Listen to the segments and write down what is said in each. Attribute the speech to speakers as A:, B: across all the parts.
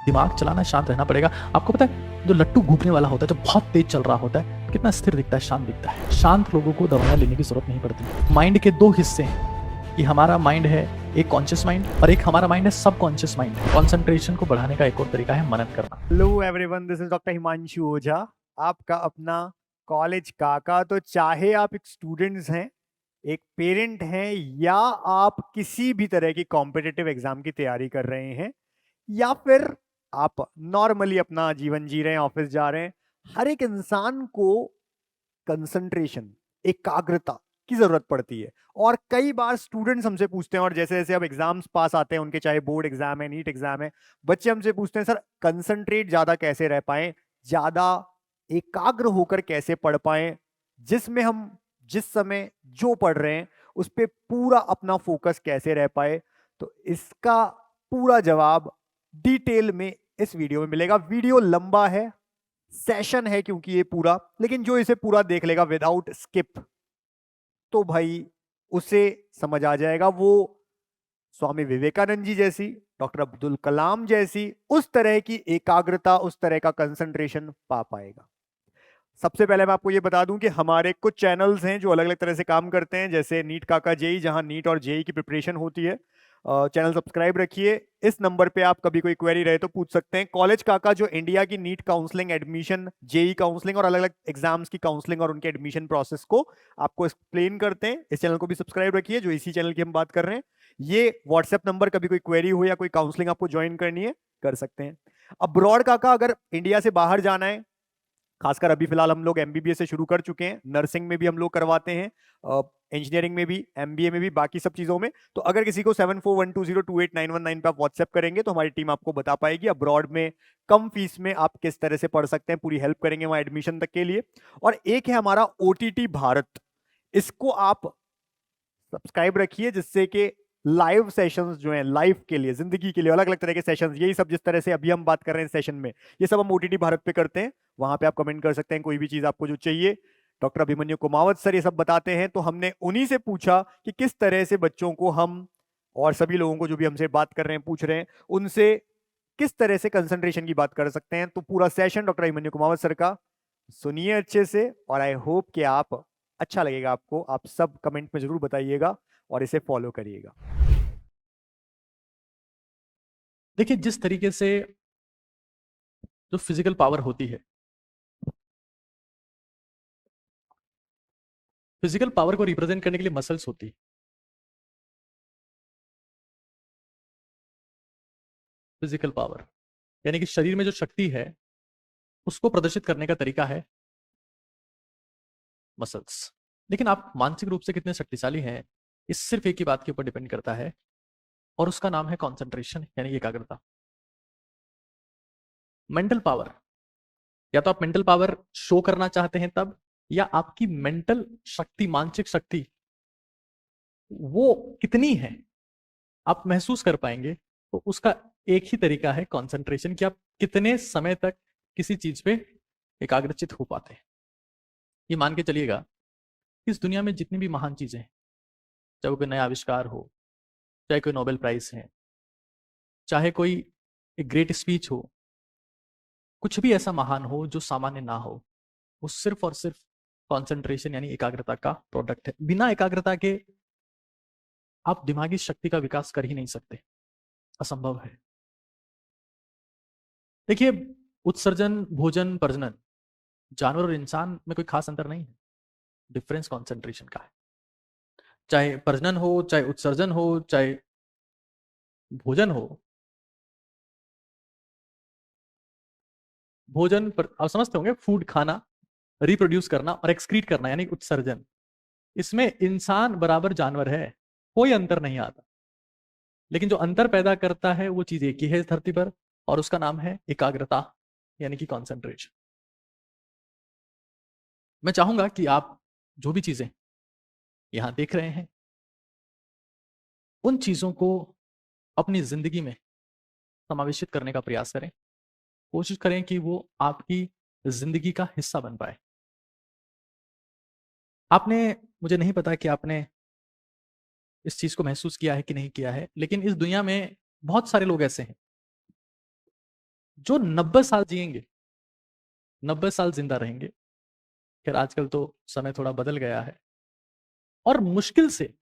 A: दिमाग चलाना, शांत रहना पड़ेगा। आपको पता है जो लट्टू घूमने वाला होता है, जो बहुत तेज चल रहा होता है, कितना स्थिर दिखता है, शांत दिखता है। शांत लोगों को दवाइयां लेने की जरूरत नहीं पड़ती। माइंड के दो हिस्से हैं कि हमारा माइंड है एक कॉन्शियस माइंड और एक हमारा माइंड है सब कॉन्शियस माइंड। कॉन्सेंट्रेशन को बढ़ाने का एक और तरीका है मनन करना।
B: Hello everyone, this is doctor Himanshu Ojha, आपका अपना कॉलेज काका। तो चाहे आप एक स्टूडेंट्स हैं, एक पेरेंट हैं, या आप किसी भी तरह की कॉम्पिटिटिव एग्जाम की तैयारी कर रहे हैं, या फिर आप नॉर्मली अपना जीवन जी रहे हैं, ऑफिस जा रहे हैं, हर एक इंसान को कंसंट्रेशन, एकाग्रता की जरूरत पड़ती है। और कई बार स्टूडेंट्स हमसे पूछते हैं, और जैसे जैसे अब एग्जाम्स पास आते हैं उनके, चाहे बोर्ड एग्जाम है, नीट एग्जाम है, बच्चे हमसे पूछते हैं सर कंसंट्रेट ज्यादा कैसे रह पाए, ज्यादा एकाग्र होकर कैसे पढ़ पाए, जिसमें हम जिस समय जो पढ़ रहे हैं उस पर पूरा अपना फोकस कैसे रह पाए। तो इसका पूरा जवाब डिटेल में इस वीडियो में मिलेगा। वीडियो लंबा है, सेशन है क्योंकि ये पूरा, लेकिन जो इसे पूरा देख लेगा विदाउट स्किप, तो भाई उसे समझ आ जाएगा। वो स्वामी विवेकानंद जी जैसी, डॉक्टर अब्दुल कलाम जैसी उस तरह की एकाग्रता, उस तरह का कंसंट्रेशन पा पाएगा। सबसे पहले मैं आपको ये बता दूं कि हमारे कुछ चैनल्स हैं जो अलग अलग तरह से काम करते हैं, जैसे नीट काका जेई, जहां नीट और जेई की प्रिपरेशन होती है। चैनल सब्सक्राइब रखिए। इस नंबर पे आप कभी कोई क्वेरी रहे तो पूछ सकते हैं। कॉलेज काका जो इंडिया की NEET counselling, admission, JEE counselling और अलग अलग एग्जाम्स की काउंसलिंग और उनके एडमिशन प्रोसेस को आपको एक्सप्लेन करते हैं। इस चैनल को भी सब्सक्राइब रखिए, जो इसी चैनल की हम बात कर रहे हैं। ये व्हाट्सएप नंबर, कभी कोई क्वेरी हो या कोई काउंसलिंग आपको ज्वाइन करनी है, कर सकते हैं। अब्रॉड काका, अगर इंडिया से बाहर जाना है, खासकर अभी फिलहाल हम लोग एमबीबीएस से शुरू कर चुके हैं, नर्सिंग में भी हम लोग करवाते हैं, इंजीनियरिंग में भी, एमबीए में भी, बाकी सब चीजों में। तो अगर किसी को 7412028919 पे आप व्हाट्सएप करेंगे तो हमारी टीम आपको बता पाएगी अब्रॉड में कम फीस में आप किस तरह से पढ़ सकते हैं, पूरी हेल्प करेंगे वहां एडमिशन तक के लिए। और एक है हमारा ओटीटी भारत, इसको आप सब्सक्राइब रखिए, जिससे कि लाइव सेशंस जो हैं, लाइव के लिए, जिंदगी के लिए अलग अलग तरह के सेशंस, यही सब जिस तरह से अभी हम बात कर रहे हैं सेशन में, ये सब हम ओटीटी भारत पे करते हैं। वहां पे आप कमेंट कर सकते हैं कोई भी चीज आपको जो चाहिए। डॉक्टर अभिमन्यु कुमावत सर ये सब बताते हैं। तो हमने उन्हीं से पूछा कि किस तरह से बच्चों को हम, और सभी लोगों को जो भी हमसे बात कर रहे हैं, पूछ रहे हैं, उनसे किस तरह से कंसंट्रेशन की बात कर सकते हैं। तो पूरा session doctor Abhimanyu Kumawat sir का सुनिए अच्छे से, और आई होप कि आप, अच्छा लगेगा आपको। आप सब कमेंट में जरूर बताइएगा और इसे फॉलो करिएगा।
A: देखिए जिस तरीके से जो फिजिकल पावर होती है, फिजिकल पावर को रिप्रेजेंट करने के लिए मसल्स होती है। फिजिकल पावर यानी कि शरीर में जो शक्ति है उसको प्रदर्शित करने का तरीका है मसल्स। लेकिन आप मानसिक रूप से कितने शक्तिशाली हैं, इस सिर्फ एक ही बात के ऊपर डिपेंड करता है, और उसका नाम है कॉन्सेंट्रेशन यानी एकाग्रता। मेंटल पावर, या तो आप मेंटल पावर शो करना चाहते हैं तब, या आपकी मेंटल शक्ति, मानसिक शक्ति वो कितनी है आप महसूस कर पाएंगे। तो उसका एक ही तरीका है कंसंट्रेशन, कि आप कितने समय तक किसी चीज पे एकाग्रचित हो पाते हैं। ये मान के चलिएगा इस दुनिया में जितनी भी महान चीजें हैं, चाहे कोई नया आविष्कार हो, चाहे कोई नोबेल प्राइज है, चाहे कोई एक ग्रेट स्पीच हो, कुछ भी ऐसा महान हो जो सामान्य ना हो, वो सिर्फ और सिर्फ कंसंट्रेशन यानी एकाग्रता का प्रोडक्ट है। बिना एकाग्रता के आप दिमागी शक्ति का विकास कर ही नहीं सकते, असंभव है। देखिए उत्सर्जन, भोजन, प्रजनन, जानवर और इंसान में कोई खास अंतर नहीं है, डिफरेंस कंसंट्रेशन का है। चाहे प्रजनन हो, चाहे उत्सर्जन हो, चाहे भोजन हो। भोजन पर आप समझते होंगे, फूड खाना, रिप्रोड्यूस करना, और एक्सक्रीट करना यानी उत्सर्जन। इसमें इंसान बराबर जानवर है, कोई अंतर नहीं आता। लेकिन जो अंतर पैदा करता है वो चीज एक ही है इस धरती पर, और उसका नाम है एकाग्रता यानी कि कॉन्सेंट्रेशन। मैं चाहूंगा कि आप जो भी चीजें यहां देख रहे हैं, उन चीजों को अपनी जिंदगी में समावेशित करने का प्रयास करें। कोशिश करें कि वो आपकी जिंदगी का हिस्सा बन पाए। आपने, मुझे नहीं पता कि आपने इस चीज को महसूस किया है कि नहीं किया है, लेकिन इस दुनिया में बहुत सारे लोग ऐसे हैं जो 90 साल जिएंगे, 90 साल जिंदा रहेंगे। खैर आजकल तो समय थोड़ा बदल गया है, और मुश्किल से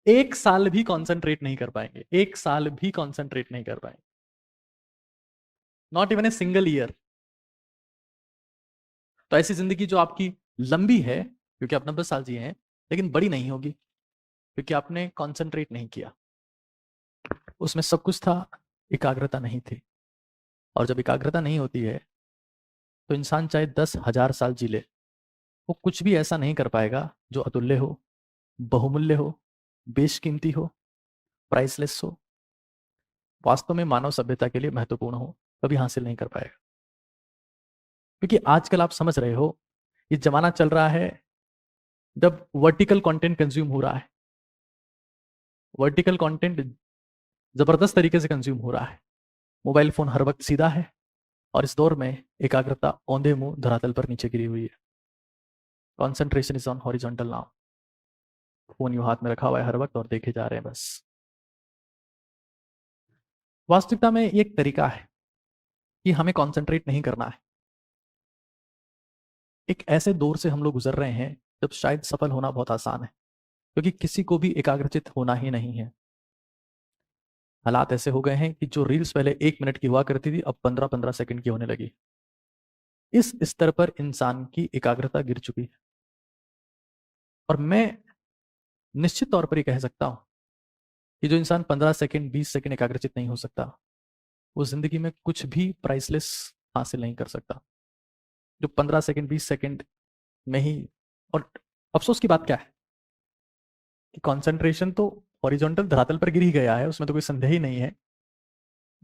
A: 1 साल भी कॉन्सेंट्रेट नहीं कर पाएंगे, 1 साल भी कॉन्सेंट्रेट नहीं कर पाएंगे, not even a single year. तो ऐसी जिंदगी जो आपकी लंबी है क्योंकि आप 90 साल जिए हैं, लेकिन बड़ी नहीं होगी क्योंकि आपने कॉन्सेंट्रेट नहीं किया। उसमें सब कुछ था, एकाग्रता नहीं थी। और जब एकाग्रता नहीं होती है तो इंसान चाहे 10,000 साल जी ले, वो कुछ भी ऐसा नहीं कर पाएगा जो अतुल्य हो, बहुमूल्य हो, बेशकीमती हो, प्राइसलेस हो, वास्तव में मानव सभ्यता के लिए महत्वपूर्ण हो, कभी हासिल नहीं कर पाएगा। क्योंकि आजकल आप समझ रहे हो, ये जमाना चल रहा है जब वर्टिकल कंटेंट कंज्यूम हो रहा है, वर्टिकल कंटेंट जबरदस्त तरीके से कंज्यूम हो रहा है। मोबाइल फोन हर वक्त सीधा है, और इस दौर में एकाग्रता औंधे मुंह धरातल पर नीचे गिरी हुई है। Concentration is on horizontal now. Phone you हाथ में रखा हुआ है हर वक्त और देखे जा रहे हैं बस। वास्तविकता में एक तरीका है कि हमें कॉन्सेंट्रेट नहीं करना है। एक ऐसे दौर से हम लोग गुजर रहे हैं जब शायद सफल होना बहुत आसान है, क्योंकि किसी को भी एकाग्रचित होना ही नहीं है। हालात ऐसे हो गए हैं कि जो रील्स पहले 1 मिनट की हुआ करती थी, अब 15-15 सेकंड की होने लगी। इस स्तर पर इंसान की एकाग्रता गिर चुकी है। और मैं निश्चित तौर पर यह कह सकता हूं कि जो इंसान 15 सेकंड 20 सेकंड एकाग्रचित नहीं हो सकता, वो जिंदगी में कुछ भी प्राइसलेस हासिल नहीं कर सकता। जो 15 सेकंड 20 सेकंड में ही, और अफसोस की बात क्या है कि कंसंट्रेशन तो हॉरिजॉन्टल धरातल पर गिर ही गया है, उसमें तो कोई संदेह ही नहीं है।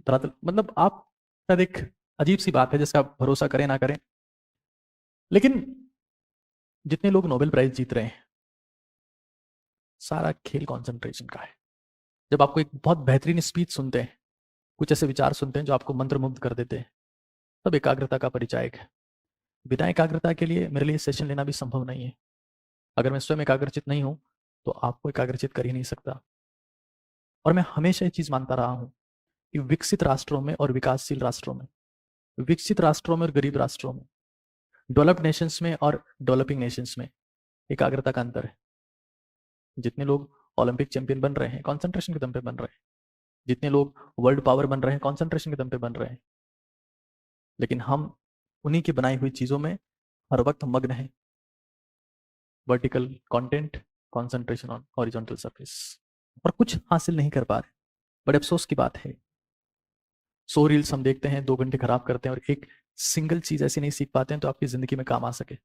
A: धरातल मतलब आप शायद एक अजीब सी बात है जिसका आप भरोसा करें ना करें, लेकिन जितने लोग नोबेल प्राइज जीत रहे हैं, सारा खेल कंसंट्रेशन का है। जब आपको एक बहुत बेहतरीन स्पीच सुनते हैं, कुछ ऐसे विचार सुनते हैं जो आपको मंत्रमुग्ध कर देते हैं, तब एकाग्रता का परिचायक है। बिना एकाग्रता के लिए मेरे लिए सेशन लेना भी संभव नहीं है। अगर मैं स्वयं एकाग्रचित नहीं हूं तो आपको एकाग्रचित कर ही नहीं सकता। और मैं हमेशा ये चीज मानता रहा हूं कि विकसित राष्ट्रों में और विकासशील राष्ट्रों में, विकसित राष्ट्रों में और गरीब राष्ट्रों में, डेवलप्ड नेशंस में और डेवलपिंग नेशंस में एकाग्रता का अंतर है। जितने लोग ओलंपिक चैंपियन बन रहे हैं, कॉन्सेंट्रेशन के दम पे बन रहे हैं। जितने लोग वर्ल्ड पावर बन रहे हैं, कॉन्सेंट्रेशन के दम पे बन रहे हैं। लेकिन हम उन्हीं की बनाई हुई चीजों में हर वक्त मग्न हैं। Vertical content, concentration on horizontal surface, और कुछ हासिल नहीं कर पा रहे। बड़े अफसोस की बात है। 100 रील्स हम देखते हैं, 2 घंटे खराब करते हैं और एक सिंगल चीज ऐसी नहीं सीख पाते हैं तो आपकी जिंदगी में काम आ सके।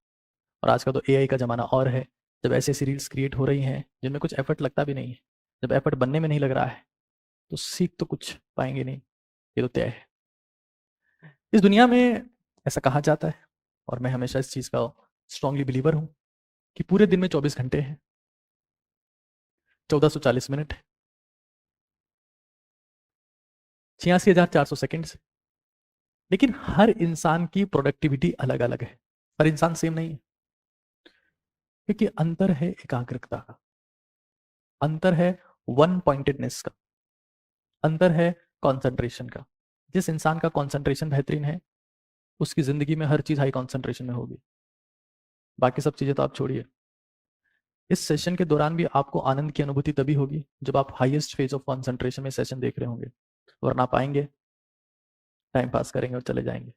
A: और आज का तो एआई का जमाना और है, जब ऐसी ऐसी रील्स क्रिएट हो रही हैं जिनमें कुछ एफर्ट लगता भी नहीं है। जब एफर्ट बनने में नहीं लग रहा है तो सीख तो कुछ पाएंगे नहीं, ये तो तय है। इस दुनिया में ऐसा कहा जाता है, और मैं हमेशा इस चीज का स्ट्रांगली बिलीवर हूं, कि पूरे दिन में 24 घंटे हैं, 1440 मिनट, 86,400 सेकेंड। लेकिन हर इंसान की प्रोडक्टिविटी अलग अलग है, हर इंसान सेम नहीं है। क्योंकि अंतर है एकाग्रता का, अंतर है वन पॉइंटेडनेस का, अंतर है कंसंट्रेशन का। जिस इंसान का कंसंट्रेशन बेहतरीन है, उसकी जिंदगी में हर चीज हाई कंसंट्रेशन में होगी। बाकी सब चीजें तो आप छोड़िए। इस सेशन के दौरान भी आपको आनंद की अनुभूति तभी होगी जब आप हाईएस्ट फेज ऑफ कंसंट्रेशन में सेशन देख रहे होंगे, वरना आप आएंगे, टाइम पास करेंगे और चले जाएंगे।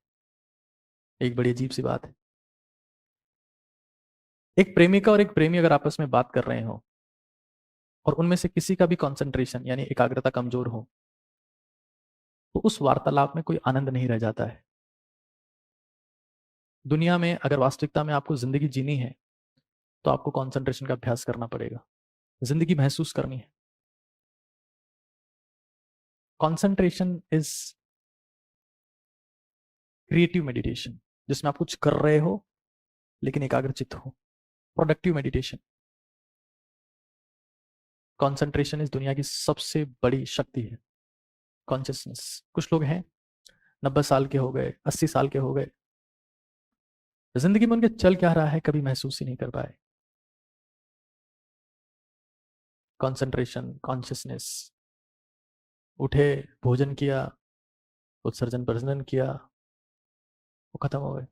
A: एक बड़ी अजीब सी बात है। एक प्रेमिका और एक प्रेमी अगर आपस में बात कर रहे हो और उनमें से किसी का भी कंसंट्रेशन यानी एकाग्रता कमजोर हो, तो उस वार्तालाप में कोई आनंद नहीं रह जाता है। दुनिया में अगर वास्तविकता में आपको जिंदगी जीनी है तो आपको कंसंट्रेशन का अभ्यास करना पड़ेगा, जिंदगी महसूस करनी है। कंसंट्रेशन इज क्रिएटिव मेडिटेशन, जिसमें आप कुछ कर रहे हो लेकिन एकाग्रचित हो। Productive meditation. कंसंट्रेशन इस दुनिया की सबसे बड़ी शक्ति है। कॉन्शियसनेस। कुछ लोग हैं 90 साल के हो गए, 80 साल के हो गए, जिंदगी में उनके चल क्या रहा है कभी महसूस ही नहीं कर पाए। Concentration, consciousness. उठे, भोजन किया, उत्सर्जन प्रजनन किया, वो खत्म हो गए।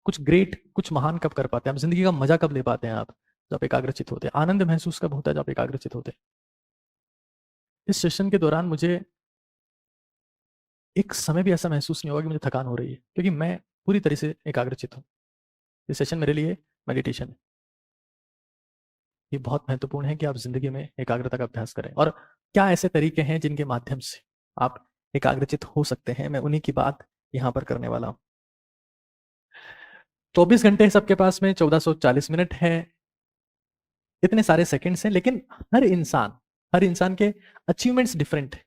A: कुछ ग्रेट, कुछ महान कब कर पाते हैं आप? जिंदगी का मजा कब ले पाते हैं आप? जब एकाग्रचित होते हैं। आनंद महसूस कब होता है? जब एकाग्रचित होते हैं। इस सेशन के दौरान मुझे एक समय भी ऐसा महसूस नहीं होगा कि मुझे थकान हो रही है, क्योंकि मैं पूरी तरह से एकाग्रचित हूँ। ये सेशन मेरे लिए मेडिटेशन है। ये बहुत महत्वपूर्ण है कि आप जिंदगी में एकाग्रता का अभ्यास करें। और क्या ऐसे तरीके हैं जिनके माध्यम से आप एकाग्रचित हो सकते हैं, मैं उन्हीं की बात यहां पर करने वाला हूं। 24 घंटे सबके पास में, 1440 मिनट है, इतने सारे सेकंड्स हैं, लेकिन हर इंसान के अचीवमेंट्स डिफरेंट है।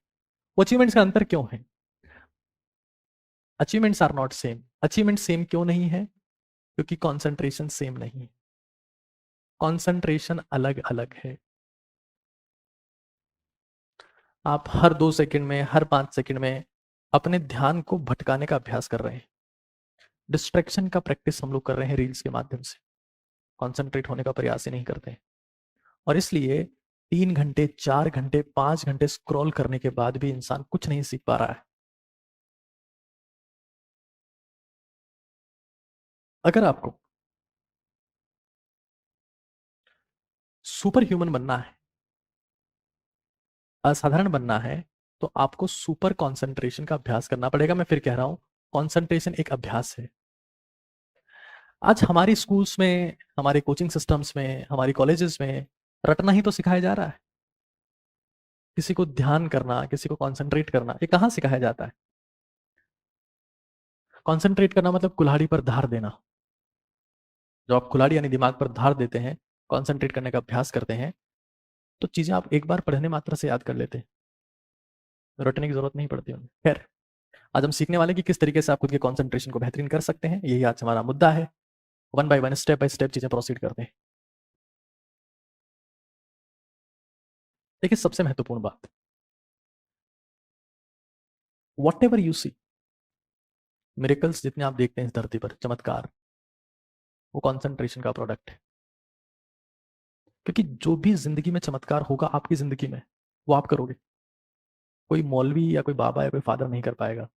A: वो अचीवमेंट्स का अंतर क्यों है? Achievements are not same. Achievement same क्यों नहीं है? क्योंकि कॉन्सेंट्रेशन सेम नहीं है। कॉन्सेंट्रेशन अलग अलग है। आप हर 2 सेकंड में, हर 5 सेकंड में अपने ध्यान को भटकाने का अभ्यास कर रहे हैं। डिस्ट्रैक्शन का प्रैक्टिस हम लोग कर रहे हैं रील्स के माध्यम से। कॉन्सेंट्रेट होने का प्रयास ही नहीं करते। और इसलिए 3 घंटे, 4 घंटे, 5 घंटे स्क्रॉल करने के बाद भी इंसान कुछ नहीं सीख पा रहा है। अगर आपको सुपर ह्यूमन बनना है, असाधारण बनना है, तो आपको सुपर कॉन्सेंट्रेशन का अभ्यास करना पड़ेगा। मैं फिर कह रहा हूं, कॉन्सेंट्रेशन एक अभ्यास है। आज हमारी स्कूल्स में, हमारे कोचिंग सिस्टम्स में, हमारी कॉलेजेस में रटना ही तो सिखाया जा रहा है। किसी को ध्यान करना, किसी को कॉन्सेंट्रेट करना, ये कहाँ सिखाया जाता है? कॉन्सेंट्रेट करना मतलब कुल्हाड़ी पर धार देना। जब आप कुल्हाड़ी यानी दिमाग पर धार देते हैं, कॉन्सेंट्रेट करने का अभ्यास करते हैं, तो चीजें आप एक बार पढ़ने मात्र से याद कर लेते हैं। रटने की जरूरत नहीं पड़ती उन्हें। खैर, आज हम सीखने वाले कि किस तरीके से आप खुद के कॉन्सेंट्रेशन को बेहतरीन कर सकते हैं। यही आज हमारा मुद्दा है। One by one, step by step चीजें प्रोसीड करते हैं। देखिए, सबसे महत्वपूर्ण बात, whatever you see, miracles जितने आप देखते हैं इस धरती पर, चमत्कार, वो कॉन्सेंट्रेशन का प्रोडक्ट है। क्योंकि जो भी जिंदगी में चमत्कार होगा आपकी जिंदगी में, वो आप करोगे। कोई मौलवी या कोई बाबा या कोई फादर नहीं कर पाएगा,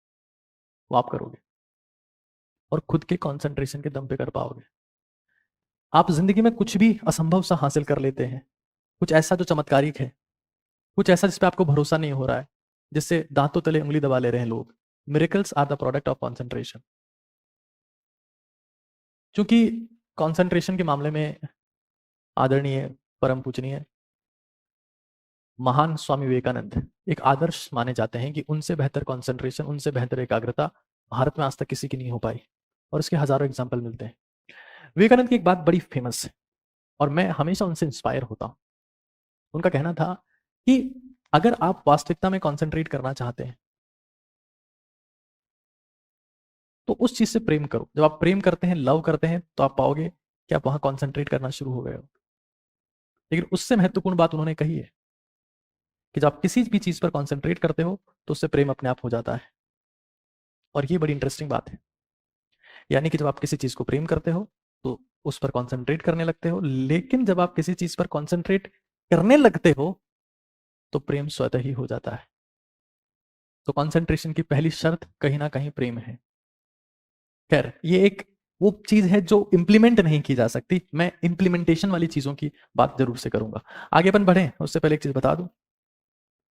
A: वो आप करोगे। और खुद के कॉन्सेंट्रेशन के दम पे कर पाओगे। आप जिंदगी में कुछ भी असंभव सा हासिल कर लेते हैं, कुछ ऐसा जो चमत्कारिक है, कुछ ऐसा जिस पे आपको भरोसा नहीं हो रहा है, जिससे दांतों तले उंगली दबा ले रहे हैं लोग। Miracles are the product of concentration. क्योंकि कॉन्सेंट्रेशन के मामले में आदरणीय, परम पूजनीय, महान स्वामी विवेकानंद एक आदर्श माने जाते हैं कि उनसे बेहतर कॉन्सेंट्रेशन, उनसे बेहतर एकाग्रता भारत में आज तक किसी की नहीं हो पाई। और इसके हजारों एग्जाम्पल मिलते हैं। विवेकानंद की एक बात बड़ी फेमस है और मैं हमेशा उनसे इंस्पायर होता हूं। उनका कहना था कि अगर आप वास्तविकता में कॉन्सेंट्रेट करना चाहते हैं, तो उस चीज से प्रेम करो। जब आप प्रेम करते हैं, लव करते हैं, तो आप पाओगे कि आप वहां कॉन्सेंट्रेट करना शुरू हो गए हो। लेकिन उससे महत्वपूर्ण बात उन्होंने कही है कि जब आप किसी भी चीज पर कॉन्सेंट्रेट करते हो, तो उससे प्रेम अपने आप हो जाता है। और ये बड़ी इंटरेस्टिंग बात है। यानी कि जब आप किसी चीज को प्रेम करते हो, तो उस पर कॉन्सेंट्रेट करने लगते हो। लेकिन जब आप किसी चीज पर कॉन्सेंट्रेट करने लगते हो, तो प्रेम स्वतः ही हो जाता है। तो कॉन्सेंट्रेशन की पहली शर्त कहीं ना कहीं प्रेम है। खैर, ये एक वो चीज है जो इंप्लीमेंट नहीं की जा सकती। मैं इंप्लीमेंटेशन वाली चीजों की बात जरूर से करूंगा। आगे अपन बढ़े उससे पहले एक चीज बता दूं।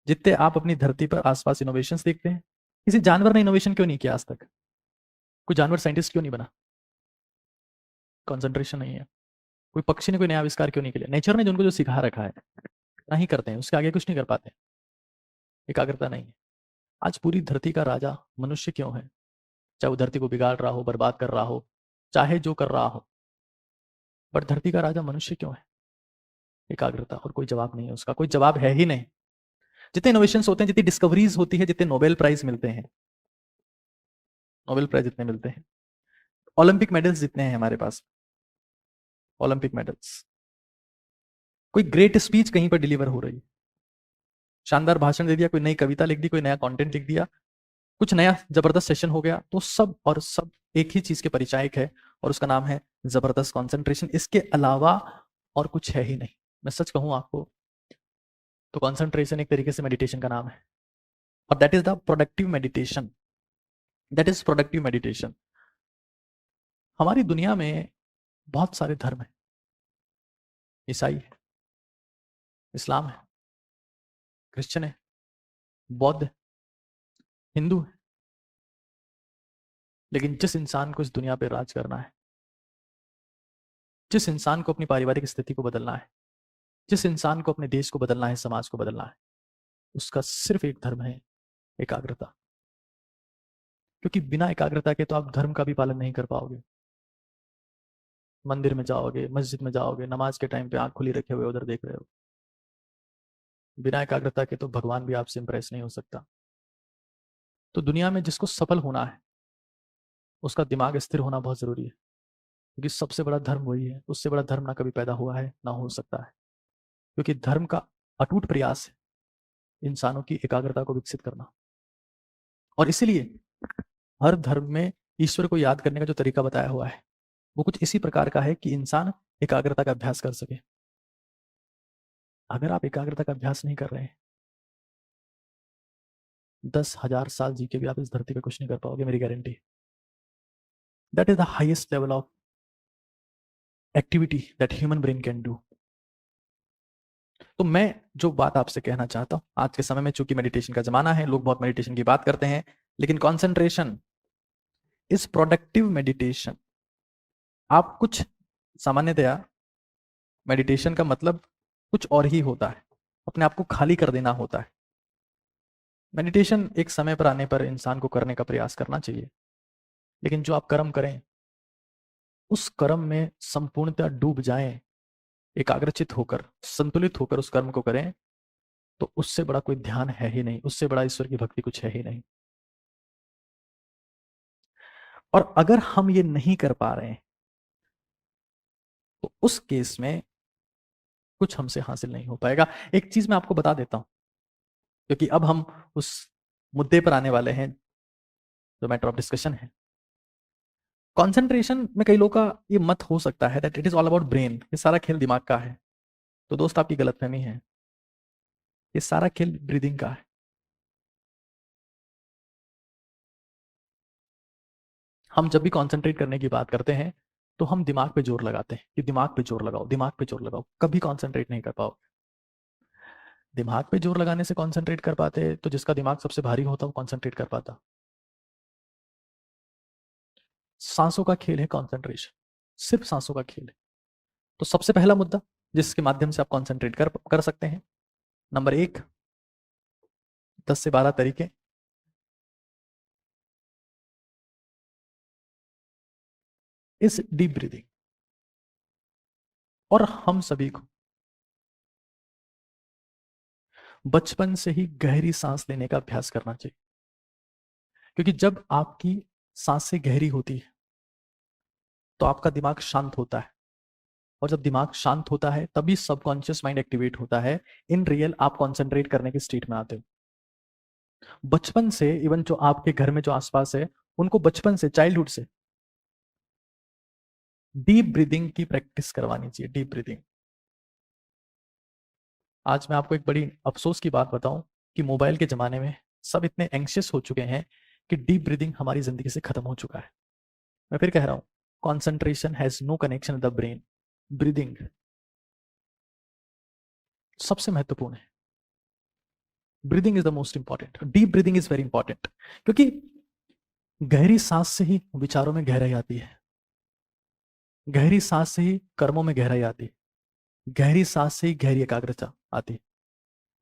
A: जितने आप अपनी धरती पर आसपास इनोवेशंस देखते हैं, किसी जानवर ने इनोवेशन क्यों नहीं किया आज तक? कोई जानवर साइंटिस्ट क्यों नहीं बना? कॉन्सेंट्रेशन नहीं है। कोई पक्षी ने कोई नया आविष्कार क्यों नहीं किया? नेचर ने जो उनको जो सिखा रखा है, ना ही करते हैं, उसके आगे कुछ नहीं कर पाते। एकाग्रता नहीं है। आज पूरी धरती का राजा मनुष्य क्यों है? चाहे वो धरती को बिगाड़ रहा हो, बर्बाद कर रहा हो, चाहे जो कर रहा हो, बट धरती का राजा मनुष्य क्यों है? एकाग्रता। और कोई जवाब नहीं है उसका, कोई जवाब है ही नहीं। जितने इनोवेशंस होते हैं, जितनी डिस्कवरीज होती है, जितने नोबेल प्राइज मिलते हैं, नोबेल प्राइज जितने मिलते हैं, ओलंपिक मेडल्स जितने हैं हमारे पास, ओलंपिक मेडल्स, कोई ग्रेट स्पीच कहीं पर डिलीवर हो रही, शानदार भाषण दे दिया, कोई नई कविता लिख दी, कोई नया कंटेंट लिख दिया, कुछ नया जबरदस्त सेशन हो गया, तो सब और सब एक ही चीज के परिचायक है, और उसका नाम है जबरदस्त कॉन्सेंट्रेशन। इसके अलावा और कुछ है ही नहीं। मैं सच कहूं आपको, तो कॉन्सेंट्रेशन एक तरीके से मेडिटेशन का नाम है। और that is the productive meditation, that is productive meditation. हमारी दुनिया में बहुत सारे धर्म हैं, ईसाई है, इस्लाम है, क्रिश्चियन है, बौद्ध है, हिंदू है, लेकिन जिस इंसान को इस दुनिया पे राज करना है, जिस इंसान को अपनी पारिवारिक स्थिति को बदलना है, जिस इंसान को अपने देश को बदलना है, समाज को बदलना है, उसका सिर्फ एक धर्म है, एकाग्रता। क्योंकि बिना एकाग्रता के तो आप धर्म का भी पालन नहीं कर पाओगे। मंदिर में जाओगे, मस्जिद में जाओगे, नमाज के टाइम पे आंख खुली रखे हुए उधर देख रहे हो, बिना एकाग्रता के तो भगवान भी आपसे इंप्रेस नहीं हो सकता। तो दुनिया में जिसको सफल होना है, उसका दिमाग स्थिर होना बहुत जरूरी है, क्योंकि सबसे बड़ा धर्म वही है, उससे बड़ा धर्म ना कभी पैदा हुआ है ना हो सकता है। क्योंकि धर्म का अटूट प्रयास है इंसानों की एकाग्रता को विकसित करना। और इसीलिए हर धर्म में ईश्वर को याद करने का जो तरीका बताया हुआ है वो कुछ इसी प्रकार का है कि इंसान एकाग्रता का अभ्यास कर सके। अगर आप एकाग्रता का अभ्यास नहीं कर रहे हैं, 10,000 साल जी के भी आप इस धरती पे कुछ नहीं कर पाओगे, मेरी guarantee. That is the highest level of activity that human brain can do. तो मैं जो बात आपसे कहना चाहता हूं, आज के समय में चूंकि मेडिटेशन का जमाना है, लोग बहुत मेडिटेशन की बात करते हैं, लेकिन कॉन्सेंट्रेशन इज प्रोडक्टिव मेडिटेशन। आप कुछ सामान्यतया मेडिटेशन का मतलब कुछ और ही होता है, अपने आप को खाली कर देना होता है। मेडिटेशन एक समय पर आने पर इंसान को करने का प्रयास करना चाहिए, लेकिन जो आप कर्म करें उस कर्म में संपूर्णतः डूब जाएं, एकाग्रचित होकर, संतुलित होकर उस कर्म को करें, तो उससे बड़ा कोई ध्यान है ही नहीं, उससे बड़ा ईश्वर की भक्ति कुछ है ही नहीं। और अगर हम ये नहीं कर पा रहे हैं तो उस केस में कुछ हमसे हासिल नहीं हो पाएगा। एक चीज मैं आपको बता देता हूं, क्योंकि अब हम उस मुद्दे पर आने वाले हैं जो मैटर ऑफ डिस्कशन है। कंसंट्रेशन में कई लोगों का ये मत हो सकता है that it is all about brain, ये सारा खेल दिमाग का है। तो दोस्त आपकी गलतफहमी है, ये सारा खेल ब्रीदिंग का है। हम जब भी कंसंट्रेट करने की बात करते हैं तो हम दिमाग पे जोर लगाते हैं कि दिमाग पे जोर लगाओ, दिमाग पे जोर लगाओ, कभी कंसंट्रेट नहीं कर पाओ। दिमाग पे जोर लगाने से कंसंट्रेट कर पाते तो जिसका दिमाग सबसे भारी होता वो कंसंट्रेट कर पाता। सांसों का खेल है कंसंट्रेशन, सिर्फ सांसों का खेल है। तो सबसे पहला मुद्दा जिसके माध्यम से आप कंसंट्रेट कर सकते हैं, नंबर 1, 10 से 12 तरीके। इस डीप ब्रीदिंग, और हम सभी को बचपन से ही गहरी सांस लेने का अभ्यास करना चाहिए। क्योंकि जब आपकी सांसें गहरी होती है तो आपका दिमाग शांत होता है, और जब दिमाग शांत होता है तभी सबकॉन्शियस माइंड एक्टिवेट होता है। इन रियल आप कंसंट्रेट करने की स्टेट में आते हो। बचपन से, इवन जो आपके घर में जो आसपास है उनको बचपन से, चाइल्डहुड से डीप ब्रीदिंग की प्रैक्टिस करवानी चाहिए। Deep breathing. आज मैं आपको एक बड़ी अफसोस की बात बताऊं कि मोबाइल के ज़माने में सब इतने एंग्शियस हो चुके हैं कि डीप ब्रीदिंग हमारी ज़िंदगी से ख़त्म हो चुका है। मैं फिर कह रहा हूं, concentration has no connection with the brain. Breathing सबसे महत्वपूर्ण है। Breathing is the most important, deep breathing is very important. क्योंकि गहरी सांस से ही विचारों में गहराई आती है, गहरी सांस से ही कर्मों में गहराई आती है, गहरी सांस से ही गहरी एकाग्रता आती है,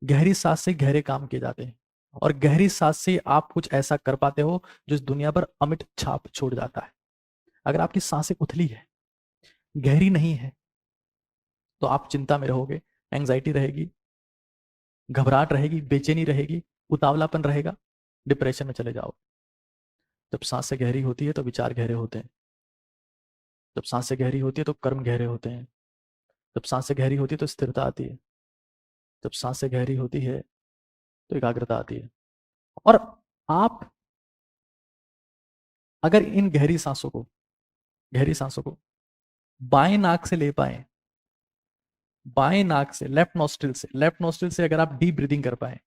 A: गहरी सांस से गहरे काम किए जाते हैं, और गहरी सांस से आप कुछ ऐसा कर पाते हो जो इस दुनिया पर अमिट छाप छोड़ जाता है। अगर आपकी सांसें उथली है, गहरी नहीं है, तो आप चिंता में रहोगे, एंग्जाइटी रहेगी, घबराहट रहेगी, बेचैनी रहेगी, उतावलापन रहेगा, डिप्रेशन में चले जाओगे। जब सांसें गहरी होती है तो विचार गहरे होते हैं, जब सांसें गहरी होती है तो कर्म गहरे होते हैं, जब सांसें गहरी होती है तो स्थिरता आती है, जब सांसें गहरी होती है तो एकाग्रता आती है। और आप अगर इन गहरी सांसों को बाएं नाक से ले पाए, बाएं नाक से, लेफ्ट नोस्ट्रिल से अगर आप डीप ब्रीदिंग कर पाए,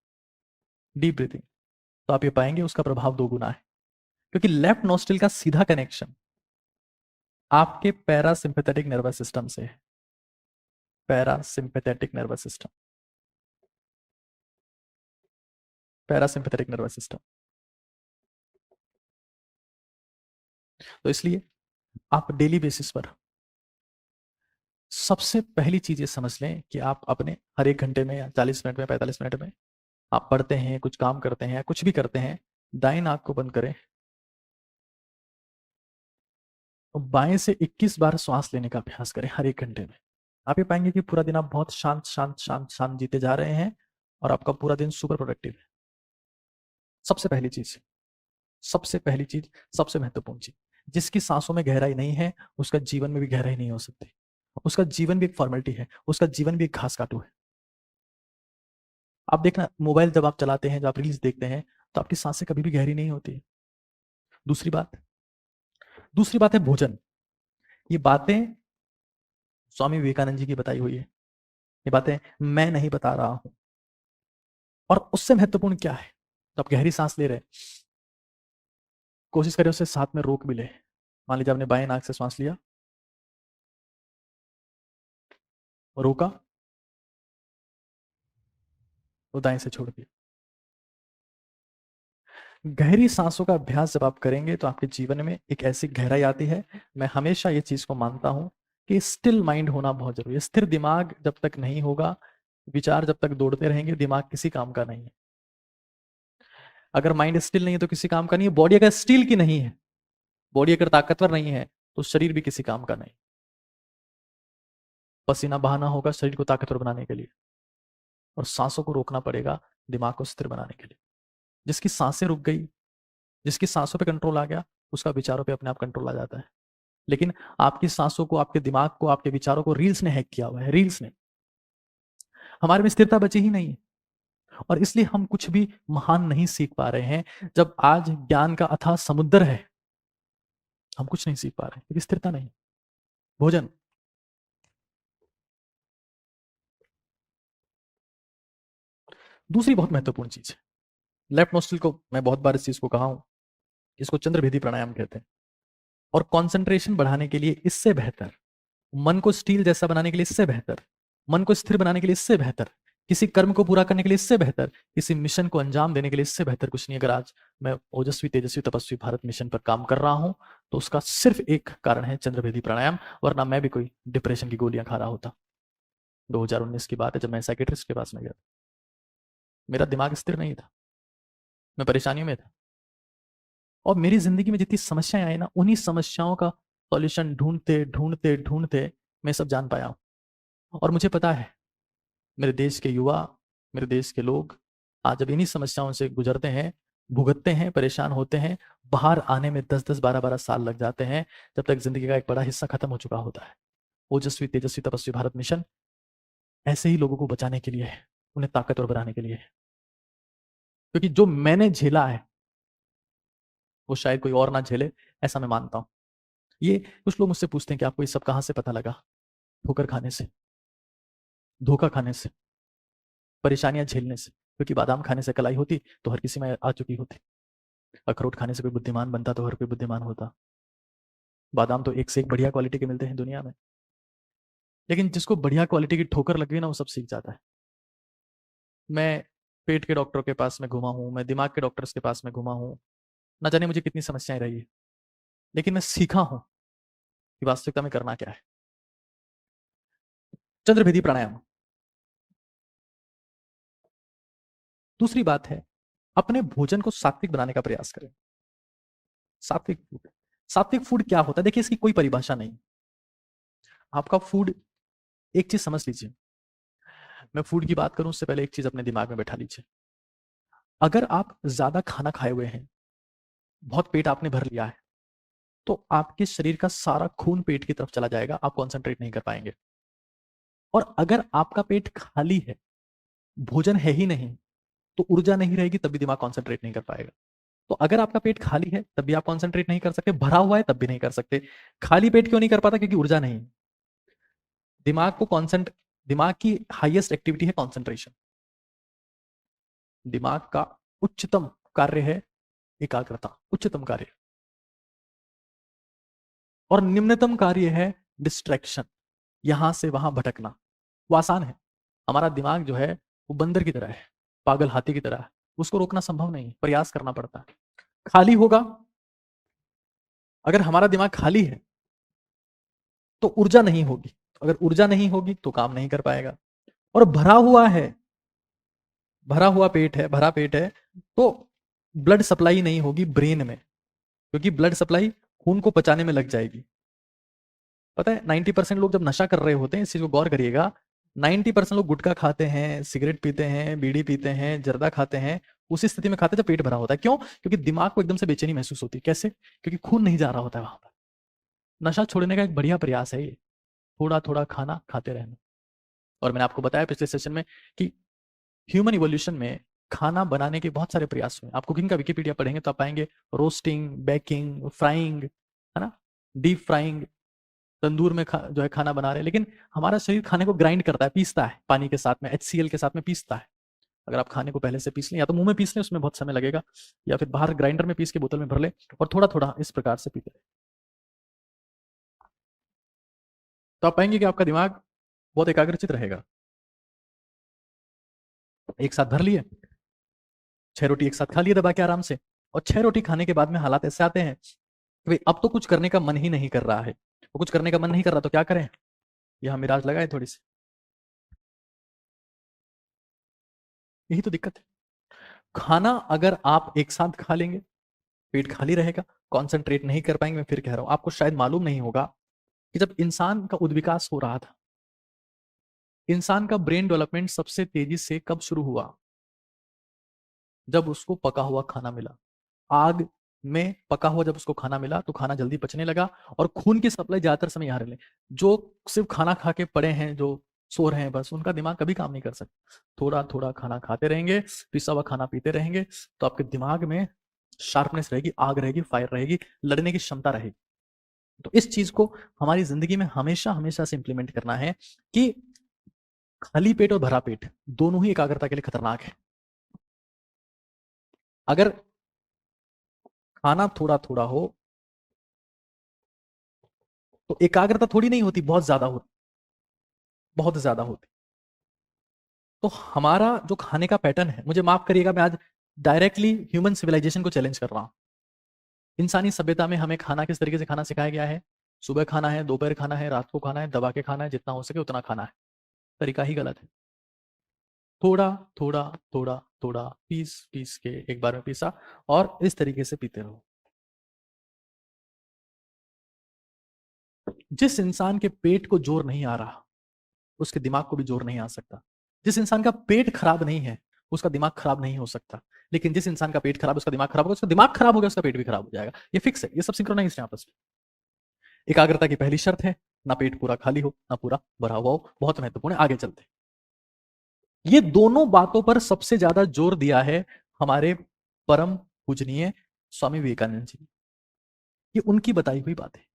A: डीप ब्रीदिंग, तो आप ये पाएंगे उसका प्रभाव 2 गुना है, क्योंकि लेफ्ट नोस्ट्रिल का सीधा कनेक्शन आपके पैरासिम्पैथेटिक नर्वस सिस्टम से है। Parasympathetic nervous system, parasympathetic nervous system. तो इसलिए आप डेली बेसिस पर सबसे पहली चीज ये समझ लें कि आप अपने हर 1 घंटे में या 40 मिनट में 45 मिनट में आप पढ़ते हैं, कुछ काम करते हैं या कुछ भी करते हैं, दाएं नाक को बंद करें और बाएं से 21 बार श्वास लेने का अभ्यास करें हर 1 घंटे में। आप ये पाएंगे कि पूरा दिन आप बहुत शांत शांत शांत शांत जीते जा रहे हैं और आपका पूरा दिन सुपर प्रोडक्टिव है। सबसे पहली चीज, सबसे पहली चीज, सबसे महत्वपूर्ण चीज, जिसकी सांसों में गहराई नहीं है उसका जीवन में भी गहराई नहीं हो सकती। उसका जीवन भी एक फॉर्मेलिटी है, उसका जीवन भी एक घास काटू है। आप देखना, मोबाइल जब आप चलाते हैं, जब आप रील्स देखते हैं, तो आपकी सांसें कभी भी गहरी नहीं होती। दूसरी बात है भोजन। ये बातें स्वामी विवेकानंद जी की बताई हुई है, ये बातें मैं नहीं बता रहा हूं। और उससे महत्वपूर्ण क्या है, तो आप गहरी सांस ले रहे हैं, कोशिश करें उससे साथ में रोक भी ले। मान लीजिए आपने बाएं नाक से सांस लिया, रोका, तो दाएं से छोड़ दिया। गहरी सांसों का अभ्यास जब आप करेंगे तो आपके जीवन में एक ऐसी गहराई आती है। मैं हमेशा ये चीज को मानता हूं कि स्टिल माइंड होना बहुत जरूरी है। स्थिर दिमाग जब तक नहीं होगा, विचार जब तक दौड़ते रहेंगे, दिमाग किसी काम का नहीं है। अगर माइंड स्टिल नहीं है तो किसी काम का नहीं है। बॉडी अगर स्टील की नहीं है, बॉडी अगर ताकतवर नहीं है, तो शरीर भी किसी काम का नहीं। पसीना बहाना होगा शरीर को ताकतवर बनाने के लिए, और सांसों को रोकना पड़ेगा दिमाग को स्थिर बनाने के लिए। जिसकी सांसें रुक गई, जिसकी सांसों पे कंट्रोल आ गया, उसका विचारों पे अपने आप कंट्रोल आ जाता है। लेकिन आपकी सांसों को, आपके दिमाग को, आपके विचारों को रील्स ने हैक किया हुआ है। रील्स ने, हमारे में स्थिरता बची ही नहीं है, और इसलिए हम कुछ भी महान नहीं सीख पा रहे हैं। जब आज ज्ञान का अथाह समुद्र है, हम कुछ नहीं सीख पा रहे हैं क्योंकि स्थिरता नहीं। भोजन, दूसरी बहुत महत्वपूर्ण चीज है। लेफ्ट नोस्ट्रिल को मैं बहुत बार इस चीज को कहा हूं, इसको चंद्रभेदी प्राणायाम कहते हैं। और कंसंट्रेशन बढ़ाने के लिए इससे बेहतर, मन को स्टील जैसा बनाने के लिए इससे बेहतर, मन को स्थिर बनाने के लिए इससे बेहतर, किसी कर्म को पूरा करने के लिए इससे बेहतर, किसी मिशन को अंजाम देने के लिए इससे बेहतर कुछ नहीं। अगर आज मैं ओजस्वी तेजस्वी तपस्वी भारत मिशन पर काम कर रहा हूं, तो उसका सिर्फ एक कारण है चंद्रभेदी प्राणायाम, वरना मैं भी कोई डिप्रेशन की गोलियां खा रहा होता। 2019 की बात है, जब मैं साइकेट्रिस्ट के पास में गया, मेरा दिमाग स्थिर नहीं था, मैं परेशानियों में था, और मेरी जिंदगी में जितनी समस्याएं आई ना, उन्हीं समस्याओं का सॉल्यूशन ढूंढते ढूंढते ढूंढते मैं सब जान पाया हूं। और मुझे पता है मेरे देश के युवा, मेरे देश के लोग आज जब इन्हीं समस्याओं से गुजरते हैं, भुगतते हैं, परेशान होते हैं, बाहर आने में 10-10, 12-12 साल लग जाते हैं, जब तक जिंदगी का एक बड़ा हिस्सा खत्म हो चुका होता है। ओजस्वी तेजस्वी तपस्वी भारत मिशन ऐसे ही लोगों को बचाने के लिए है, उन्हें ताकतवर बनाने के लिए है। क्योंकि जो मैंने झेला है वो शायद कोई और ना झेले, ऐसा मैं मानता हूं। ये कुछ लोग मुझसे पूछते हैं कि आपको ये सब कहां से पता लगा? ठोकर खाने से, धोखा खाने से, परेशानियां झेलने से। क्योंकि बादाम खाने से कलाई होती तो हर किसी में आ चुकी होती, अखरोट खाने से कोई बुद्धिमान बनता तो हर कोई बुद्धिमान होता। बादाम तो एक से एक बढ़िया क्वालिटी के मिलते हैं दुनिया में, लेकिन जिसको बढ़िया क्वालिटी की ठोकर लग गई ना, वो सब सीख जाता है। मैं पेट के डॉक्टर के पास में घुमा हूं, मैं दिमाग के डॉक्टर्स के पास में घुमा हूं, ना जाने मुझे कितनी समस्याएं रही है, लेकिन मैं सीखा हूं कि वास्तविकता में करना क्या है। चंद्रभेदी प्राणायाम। दूसरी बात है, अपने भोजन को सात्विक बनाने का प्रयास करें। सात्विक फूड, सात्विक फूड क्या होता है? देखिए, इसकी कोई परिभाषा नहीं। आपका फूड, एक चीज समझ लीजिए, मैं फूड की बात करूं उससे पहले एक चीज अपने दिमाग में बैठा लीजिए। अगर आप ज्यादा खाना खाए हुए हैं, बहुत पेट आपने भर लिया है, तो आपके शरीर का सारा खून पेट की तरफ चला जाएगा, आप कंसंट्रेट नहीं कर पाएंगे। और अगर आपका पेट खाली है, भोजन है ही नहीं, तो ऊर्जा नहीं रहेगी, तब भी दिमाग कंसंट्रेट नहीं कर पाएगा। तो अगर आपका पेट खाली है तब भी आप कंसंट्रेट नहीं कर सकते, भरा हुआ है तब भी नहीं कर सकते। खाली पेट क्यों नहीं कर पाता? क्योंकि ऊर्जा नहीं। दिमाग की हाईएस्ट एक्टिविटी है कंसंट्रेशन। दिमाग का उच्चतम कार्य है एकाग्रता, उच्चतम कार्य, और निम्नतम कार्य है डिस्ट्रैक्शन, यहां से वहां भटकना। वो आसान है, हमारा दिमाग जो है वो बंदर की तरह है, पागल हाथी की तरह है, उसको रोकना संभव नहीं, प्रयास करना पड़ता है। खाली होगा, अगर हमारा दिमाग खाली है तो ऊर्जा नहीं होगी, अगर ऊर्जा नहीं होगी तो काम नहीं कर पाएगा। और भरा हुआ है, भरा हुआ पेट है, भरा पेट है, तो ब्लड सप्लाई नहीं होगी ब्रेन में, क्योंकि ब्लड सप्लाई खून को पचाने में लग जाएगी। पता है 90% लोग जब नशा कर रहे होते हैं, इस चीज को गौर करिएगा, 90% लोग गुटखा खाते हैं, सिगरेट पीते हैं, बीड़ी पीते हैं, जर्दा खाते हैं, उसी स्थिति में खाते हैं जब पेट भरा होता है। क्यों? क्योंकि दिमाग को एकदम से बेचैनी महसूस होती है। कैसे? क्योंकि खून नहीं जा रहा होता है वहां पर। नशा छोड़ने का एक बढ़िया प्रयास है ये, थोड़ा थोड़ा खाना खाते रहना। और मैंने आपको बताया पिछले सेशन में कि ह्यूमन इवोल्यूशन में खाना बनाने के बहुत सारे प्रयास हुए। आप कुकिंग का विकिपीडिया पढ़ेंगे तो आप पाएंगे रोस्टिंग, बेकिंग, फ्राइंग, है ना, डीप फ्राइंग, तंदूर में जो है खाना बना रहे हैं। लेकिन हमारा शरीर खाने को ग्राइंड करता है, पीसता है, पानी के साथ में, HCl के साथ में पीसता है। अगर आप खाने को पहले से पीस लें, या तो मुंह में पीस लें, उसमें बहुत समय लगेगा, या फिर बाहर ग्राइंडर में पीस के बोतल में भर ले और थोड़ा थोड़ा इस प्रकार से पीते रहे, तो आप पाएंगे कि आपका दिमाग बहुत एकाग्रचित रहेगा। एक साथ भर लिए, 6 रोटी एक साथ खा लिए दबा के आराम से, और 6 रोटी खाने के बाद में हालात ऐसे आते हैं कि भाई अब तो कुछ करने का मन ही नहीं कर रहा है। वो कुछ करने का मन नहीं कर रहा तो क्या करें? यह मिराज लगाए थोड़ी सी, यही तो दिक्कत है। खाना अगर आप एक साथ खा लेंगे, पेट खाली रहेगा, कॉन्सेंट्रेट नहीं कर पाएंगे। मैं फिर कह रहा हूं, आपको शायद मालूम नहीं होगा कि जब इंसान का उद्विकास हो रहा था, इंसान का ब्रेन डेवलपमेंट सबसे तेजी से कब शुरू हुआ? जब उसको पका हुआ खाना मिला, आग में पका हुआ जब उसको खाना मिला तो खाना जल्दी पचने लगा, और खून की सप्लाई ज्यादातर समय यहाँ रहे। जो सिर्फ खाना खा के पड़े हैं, जो सो रहे हैं बस, उनका दिमाग कभी काम नहीं कर सकता। थोड़ा थोड़ा खाना खाते रहेंगे, पिसा हुआ खाना पीते रहेंगे, तो आपके दिमाग में शार्पनेस रहेगी, आग रहेगी, फायर रहेगी, लड़ने की क्षमता रहेगी। तो इस चीज को हमारी जिंदगी में हमेशा हमेशा से इंप्लीमेंट करना है कि खाली पेट और भरा पेट दोनों ही एकाग्रता के लिए खतरनाक है। अगर खाना थोड़ा थोड़ा हो तो एकाग्रता थोड़ी नहीं होती, बहुत ज्यादा होती, बहुत ज्यादा होती। तो हमारा जो खाने का पैटर्न है, मुझे माफ करिएगा, मैं आज डायरेक्टली ह्यूमन सिविलाइजेशन को चैलेंज कर रहा हूं। इंसानी सभ्यता में हमें खाना किस तरीके से खाना सिखाया गया है? सुबह खाना है, दोपहर खाना है, रात को खाना है, दबा के खाना है, जितना हो सके उतना खाना है। तरीका ही गलत है। थोड़ा थोड़ा थोड़ा थोड़ा पीस पीस के एक बार में पीसा, और इस तरीके से पीते रहो। जिस इंसान के पेट को जोर नहीं आ रहा, उसके दिमाग को भी जोर नहीं आ सकता। जिस इंसान का पेट खराब नहीं है, उसका दिमाग खराब नहीं हो सकता। लेकिन जिस इंसान का पेट खराब है, उसका दिमाग खराब होगा, उसका दिमाग खराब हो गया, उसका पेट भी खराब हो जाएगा। ये फिक्स है, ये सब सिंक्रोनाइज्ड है आपस में। एकाग्रता की पहली शर्त है, ना पेट पूरा खाली हो, ना पूरा भरा हुआ हो। बहुत महत्वपूर्ण है, आगे चलते। ये दोनों बातों पर सबसे ज्यादा जोर दिया है हमारे परम पूजनीय स्वामी विवेकानंद जी। ये उनकी बताई हुई बात है।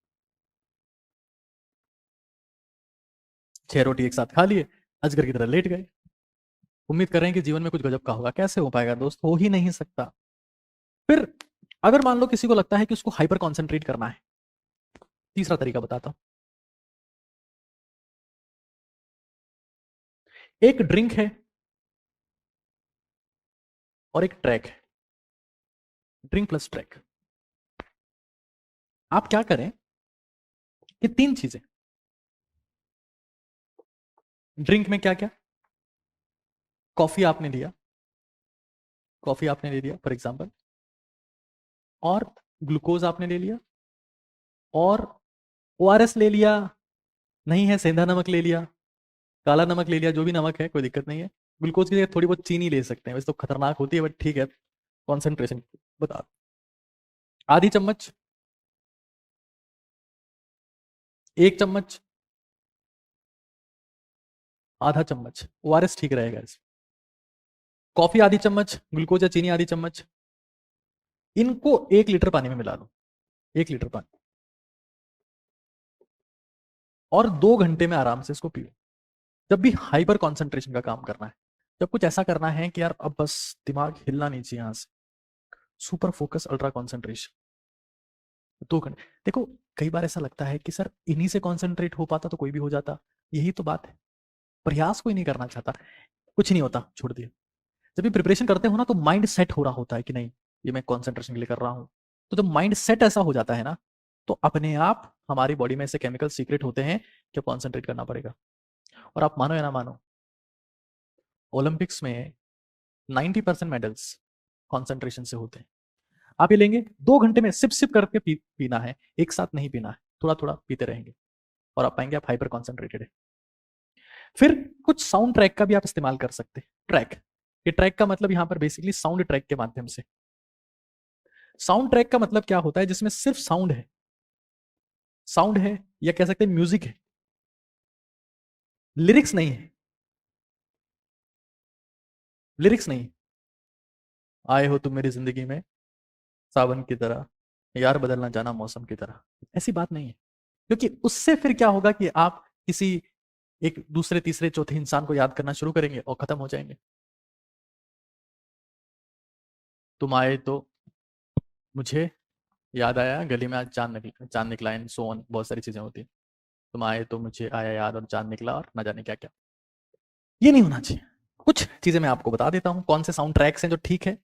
A: 6 रोटी एक साथ खा लिए, अजगर की तरह लेट गए, उम्मीद कर रहे हैं कि जीवन में कुछ गजब का होगा। कैसे हो पाएगा दोस्त? हो ही नहीं सकता। फिर अगर मान लो किसी को लगता है कि उसको हाइपर कॉन्सेंट्रेट करना है, तीसरा तरीका बताता हूं। एक ड्रिंक है और एक ट्रैक है, ड्रिंक प्लस ट्रैक। आप क्या करें कि 3 चीजें, ड्रिंक में क्या क्या, कॉफी आपने लिया, कॉफी आपने ले लिया फॉर एग्जांपल, और ग्लूकोज आपने ले लिया, और ORS ले लिया, नहीं है सेंधा नमक ले लिया, काला नमक ले लिया, जो भी नमक है कोई दिक्कत नहीं है। ग्लूकोज की जगह थोड़ी बहुत चीनी ले सकते हैं, वैसे तो खतरनाक होती है बट ठीक है, कॉन्सेंट्रेशन बता। आधी चम्मच, 1 चम्मच, आधा चम्मच, ORS ठीक रहेगा इसमें। कॉफी आधी चम्मच, ग्लूकोज या चीनी आधी चम्मच, इनको 1 लीटर पानी में मिला लो, 1 लीटर पानी, और 2 घंटे में आराम से इसको पियो। जब भी हाइपर कॉन्सेंट्रेशन का काम करना है, जब कुछ ऐसा करना है कि यार अब बस दिमाग हिलना नहीं चाहिए यहां से, सुपर फोकस अल्ट्रा कॉन्सेंट्रेशन 2 घंटे। देखो कई बार ऐसा लगता है कि सर इन्हीं से कॉन्सेंट्रेट हो पाता तो कोई भी हो जाता, यही तो बात है, प्रयास कोई नहीं करना चाहता, कुछ नहीं होता, छोड़ दिया। जब भी प्रिपरेशन करते हो ना तो माइंड सेट हो रहा होता है कि नहीं ये मैं कॉन्सेंट्रेशन के लिए कर रहा हूं, तो जब माइंड सेट ऐसा हो जाता है ना तो अपने आप हमारी बॉडी में ऐसे केमिकल सीक्रेट होते हैं कि कॉन्सेंट्रेट करना पड़ेगा। और आप मानो या ना मानो, ओलंपिक्स में 90% मेडल्स कॉन्सेंट्रेशन से होते हैं। आप ये लेंगे 2 घंटे में सिप सिप करके पीना है, एक साथ नहीं पीना है, थोड़ा थोड़ा पीते रहेंगे और आप पाएंगे आप हाइपर कॉन्सेंट्रेटेड है। फिर कुछ साउंड ट्रैक का भी आप इस्तेमाल कर सकते हैं। ट्रैक, ये ट्रैक का मतलब यहां पर बेसिकली साउंड ट्रैक के माध्यम से। साउंड ट्रैक का मतलब क्या होता है, जिसमें सिर्फ साउंड है, साउंड है या कह सकते हैं म्यूजिक है, लिरिक्स नहीं है, लिरिक्स नहीं। आए हो तुम मेरी जिंदगी में सावन की तरह, यार बदलना जाना मौसम की तरह, ऐसी बात नहीं है। क्योंकि उससे फिर क्या होगा कि आप किसी एक दूसरे तीसरे चौथे इंसान को याद करना शुरू करेंगे और खत्म हो जाएंगे। तुम आए तो मुझे याद आया गली में आज चांद निकला एंड सो ऑन, बहुत सारी चीजें होती हैं। तुम आए तो मुझे आया याद और चांद निकला और ना जाने क्या क्या। ये नहीं होना चाहिए। कुछ चीजें मैं आपको बता देता हूं कौन से साउंड ट्रैक्स हैं जो ठीक है।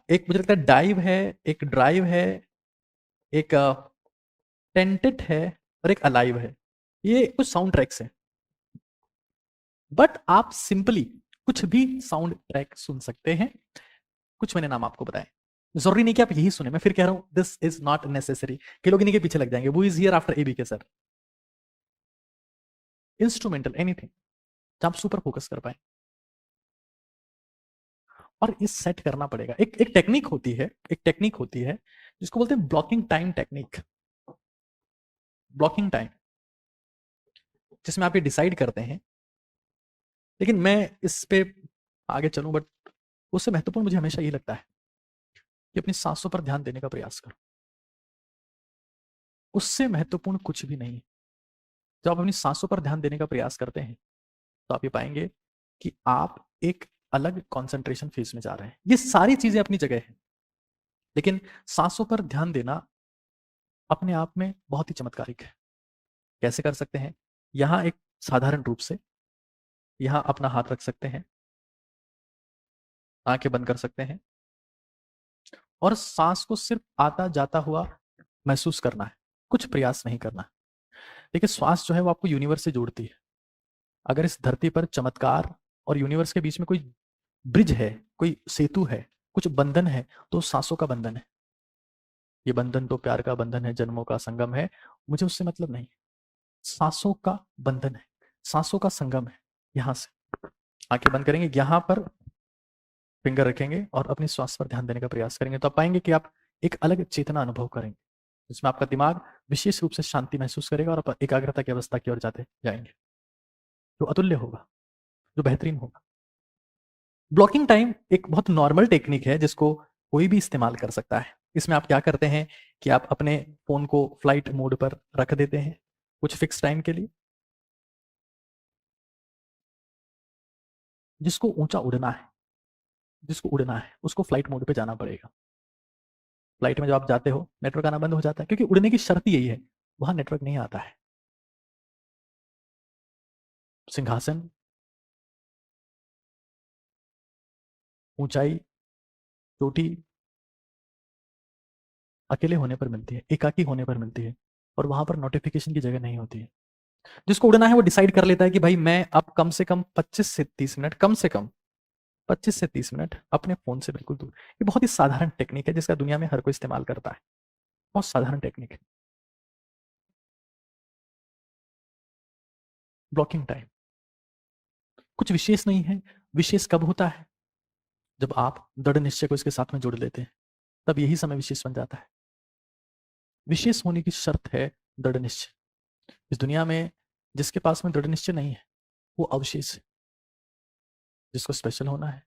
A: एक मुझे लगता है डाइव है, एक ड्राइव है, एक टेंटेड है और एक अलाइव है। ये कुछ साउंड ट्रैक्स हैं, बट आप सिंपली कुछ भी साउंड ट्रैक सुन सकते हैं। कुछ मैंने नाम आपको बताए, जरूरी नहीं कि आप यही सुने, मैं फिर कह रहा हूं दिस इज नॉट नेसेसरी कि लोग इन्हीं के पीछे लग जाएंगे, वो इज हियर आफ्टर एबी के सर। इंस्ट्रूमेंटल एनीथिंग जहां आप सुपर फोकस कर पाए। और इस सेट करना पड़ेगा। एक टेक्निक होती है, एक टेक्निक होती है जिसको बोलते हैं blocking time technique. Blocking time, जिसमें आप ये डिसाइड करते हैं, लेकिन मैं इस पे आगे चलूं बट उससे महत्वपूर्ण मुझे हमेशा ये लगता है कि अपनी सांसों पर ध्यान देने का प्रयास करो। उससे महत्वपूर्ण कुछ भी नहीं है। जब आप अपनी सांसों पर ध्यान देने का प्रयास करते हैं तो आप ये पाएंगे कि आप एक अलग कंसंट्रेशन फेज में जा रहे हैं। ये सारी चीजें अपनी जगह है, लेकिन सांसों पर ध्यान देना अपने आप में बहुत ही चमत्कारिक है। कैसे कर सकते हैं? यहां एक साधारण रूप से यहां अपना हाथ रख सकते हैं, आंखें बंद कर सकते हैं और सांस को सिर्फ आता जाता हुआ महसूस करना है, कुछ प्रयास नहीं करना है। देखिए श्वास जो है वो आपको यूनिवर्स से जोड़ती है। अगर इस धरती पर चमत्कार और यूनिवर्स के बीच में कोई ब्रिज है, कोई सेतु है, कुछ बंधन है, तो सांसों का बंधन है। ये बंधन तो प्यार का बंधन है, जन्मों का संगम है, मुझे उससे मतलब नहीं। सांसों का बंधन है, सांसों का संगम है। यहां से आंखें बंद करेंगे, यहां पर फिंगर रखेंगे और अपनी श्वास पर ध्यान देने का प्रयास करेंगे, तो आप पाएंगे कि आप एक अलग चेतना अनुभव करेंगे, जिसमें आपका दिमाग विशेष रूप से शांति महसूस करेगा और आप एकाग्रता की अवस्था की ओर जाते जाएंगे, जो अतुल्य होगा, जो बेहतरीन होगा। ब्लॉकिंग टाइम एक बहुत नॉर्मल टेक्निक है जिसको कोई भी इस्तेमाल कर सकता है। इसमें आप क्या करते हैं कि आप अपने फोन को फ्लाइट मोड पर रख देते हैं कुछ फिक्स टाइम के लिए। जिसको ऊंचा उड़ना है, जिसको उड़ना है उसको फ्लाइट मोड पे जाना पड़ेगा। फ्लाइट में जब आप जाते हो नेटवर्क आना बंद हो जाता है, क्योंकि उड़ने की शर्त यही है, वहां नेटवर्क नहीं आता है। सिंहासन, ऊंचाई, चोटी अकेले होने पर मिलती है, एकाकी होने पर मिलती है, और वहां पर नोटिफिकेशन की जगह नहीं होती है। जिसको उड़ना है वो डिसाइड कर लेता है कि भाई मैं अब कम से कम 25 से 30 मिनट, कम से कम 25 से 30 मिनट अपने फोन से बिल्कुल दूर। ये बहुत ही साधारण टेक्निक है जिसका दुनिया में हर कोई इस्तेमाल करता है, बहुत साधारण टेक्निक है। ब्लॉकिंग टाइम कुछ विशेष नहीं है। विशेष कब होता है? जब आप दृढ़ निश्चय को इसके साथ में जोड़ लेते हैं, तब यही समय विशेष बन जाता है। विशेष होने की शर्त है दृढ़ निश्चय। इस दुनिया में जिसके पास में दृढ़ निश्चय नहीं है वो अवशेष है। जिसको स्पेशल होना है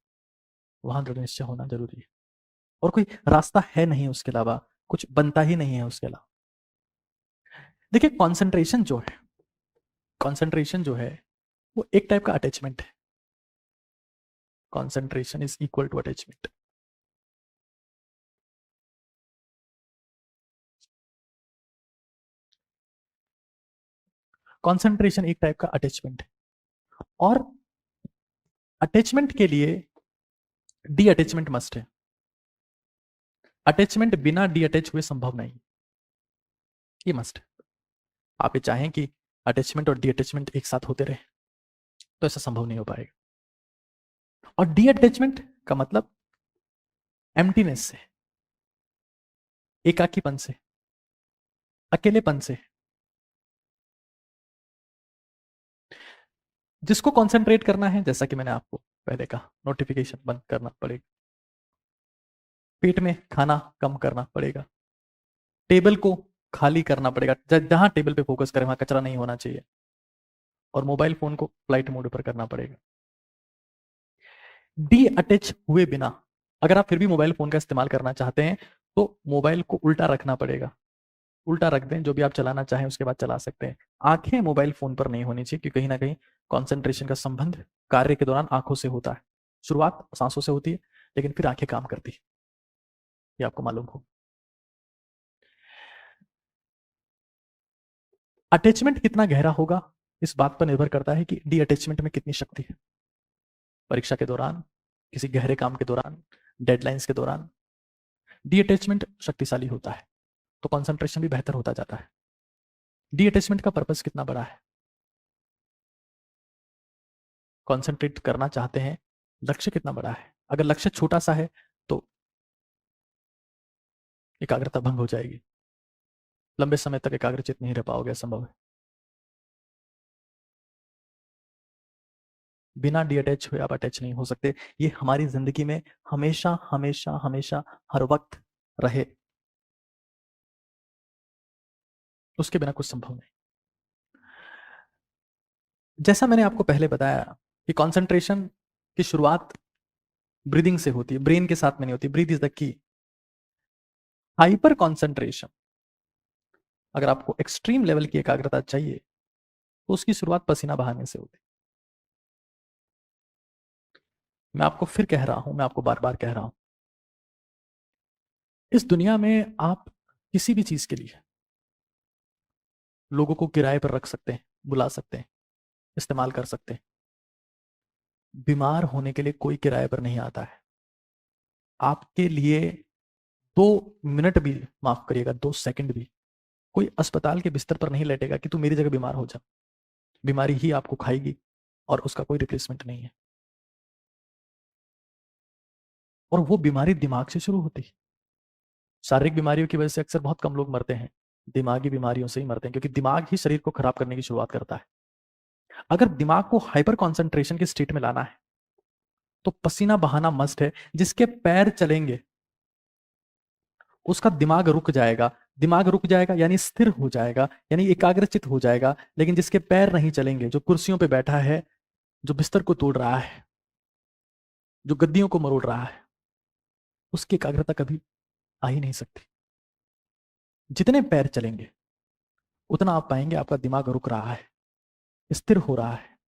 A: वहां दृढ़ निश्चय होना जरूरी है, और कोई रास्ता है नहीं उसके अलावा, कुछ बनता ही नहीं है उसके अलावा। देखिए कॉन्सेंट्रेशन जो है वो एक टाइप का अटैचमेंट है। Concentration is equal to attachment. Concentration एक टाइप का अटैचमेंट है, और अटैचमेंट के लिए डी अटैचमेंट मस्ट है। अटैचमेंट बिना डी अटैच हुए संभव नहीं, ये मस्ट है। आप ये चाहें कि अटैचमेंट और डी अटैचमेंट एक साथ होते रहे तो ऐसा संभव नहीं हो पाएगा। और डी अटैचमेंट का मतलब एम्प्टीनेस से, एकाकीपन से, अकेलेपन से। जिसको कंसंट्रेट करना है, जैसा कि मैंने आपको पहले कहा, नोटिफिकेशन बंद करना पड़ेगा, पेट में खाना कम करना पड़ेगा, टेबल को खाली करना पड़ेगा, जहां टेबल पे फोकस करें वहां कचरा नहीं होना चाहिए, और मोबाइल फोन को फ्लाइट मोड पर करना पड़ेगा। डी अटैच हुए बिना अगर आप फिर भी मोबाइल फोन का इस्तेमाल करना चाहते हैं तो मोबाइल को उल्टा रखना पड़ेगा। उल्टा रख दें, जो भी आप चलाना चाहें उसके बाद चला सकते हैं। आंखें मोबाइल फोन पर नहीं होनी चाहिए, क्योंकि कहीं ना कहीं कॉन्सेंट्रेशन का संबंध कार्य के दौरान आंखों से होता है। शुरुआत सांसों से होती है, लेकिन फिर आंखें काम करती है, ये आपको मालूम हो। अटैचमेंट कितना गहरा होगा इस बात पर निर्भर करता है कि डी अटैचमेंट में कितनी शक्ति है। परीक्षा के दौरान, किसी गहरे काम के दौरान, डेडलाइंस के दौरान डी अटैचमेंट शक्तिशाली होता है तो कंसंट्रेशन भी बेहतर होता जाता है। डी अटैचमेंट का पर्पस कितना बड़ा है, कंसंट्रेट करना चाहते हैं, लक्ष्य कितना बड़ा है। अगर लक्ष्य छोटा सा है तो एकाग्रता भंग हो जाएगी, लंबे समय तक एकाग्रचित नहीं रह पाओगे, असंभव है। बिना डी अटैच हुए आप अटैच नहीं हो सकते। ये हमारी जिंदगी में हमेशा हमेशा हमेशा हर वक्त रहे, उसके बिना कुछ संभव नहीं। जैसा मैंने आपको पहले बताया कि कंसंट्रेशन की शुरुआत ब्रीदिंग से होती है, ब्रेन के साथ में नहीं होती। Breath is the key. Hyper concentration, अगर आपको एक्सट्रीम लेवल की एकाग्रता चाहिए तो उसकी शुरुआत पसीना बहाने से होती है। मैं आपको फिर कह रहा हूं, मैं आपको बार बार कह रहा हूं, इस दुनिया में आप किसी भी चीज के लिए लोगों को किराए पर रख सकते हैं, बुला सकते हैं, इस्तेमाल कर सकते हैं। बीमार होने के लिए कोई किराए पर नहीं आता है। आपके लिए 2 मिनट भी, माफ करिएगा 2 सेकंड भी कोई अस्पताल के बिस्तर पर नहीं लेटेगा कि तू मेरी जगह बीमार हो जा। बीमारी ही आपको खाएगी और उसका कोई रिप्लेसमेंट नहीं है। और वो बीमारी दिमाग से शुरू होती है। शारीरिक बीमारियों की वजह से अक्सर बहुत कम लोग मरते हैं, दिमागी बीमारियों से ही मरते हैं, क्योंकि दिमाग ही शरीर को खराब करने की शुरुआत करता है। अगर दिमाग को हाइपर कॉन्सेंट्रेशन की स्टेट में लाना है तो पसीना बहाना मस्ट है। जिसके पैर चलेंगे उसका दिमाग रुक जाएगा। दिमाग रुक जाएगा यानी स्थिर हो जाएगा, यानी एकाग्रचित हो जाएगा। लेकिन जिसके पैर नहीं चलेंगे, जो कुर्सियों पे बैठा है, जो बिस्तर को तोड़ रहा है, जो गद्दियों को मरोड़ रहा है, उसकी एकाग्रता कभी आ ही नहीं सकती। जितने पैर चलेंगे उतना आप पाएंगे आपका दिमाग रुक रहा है, स्थिर हो रहा है,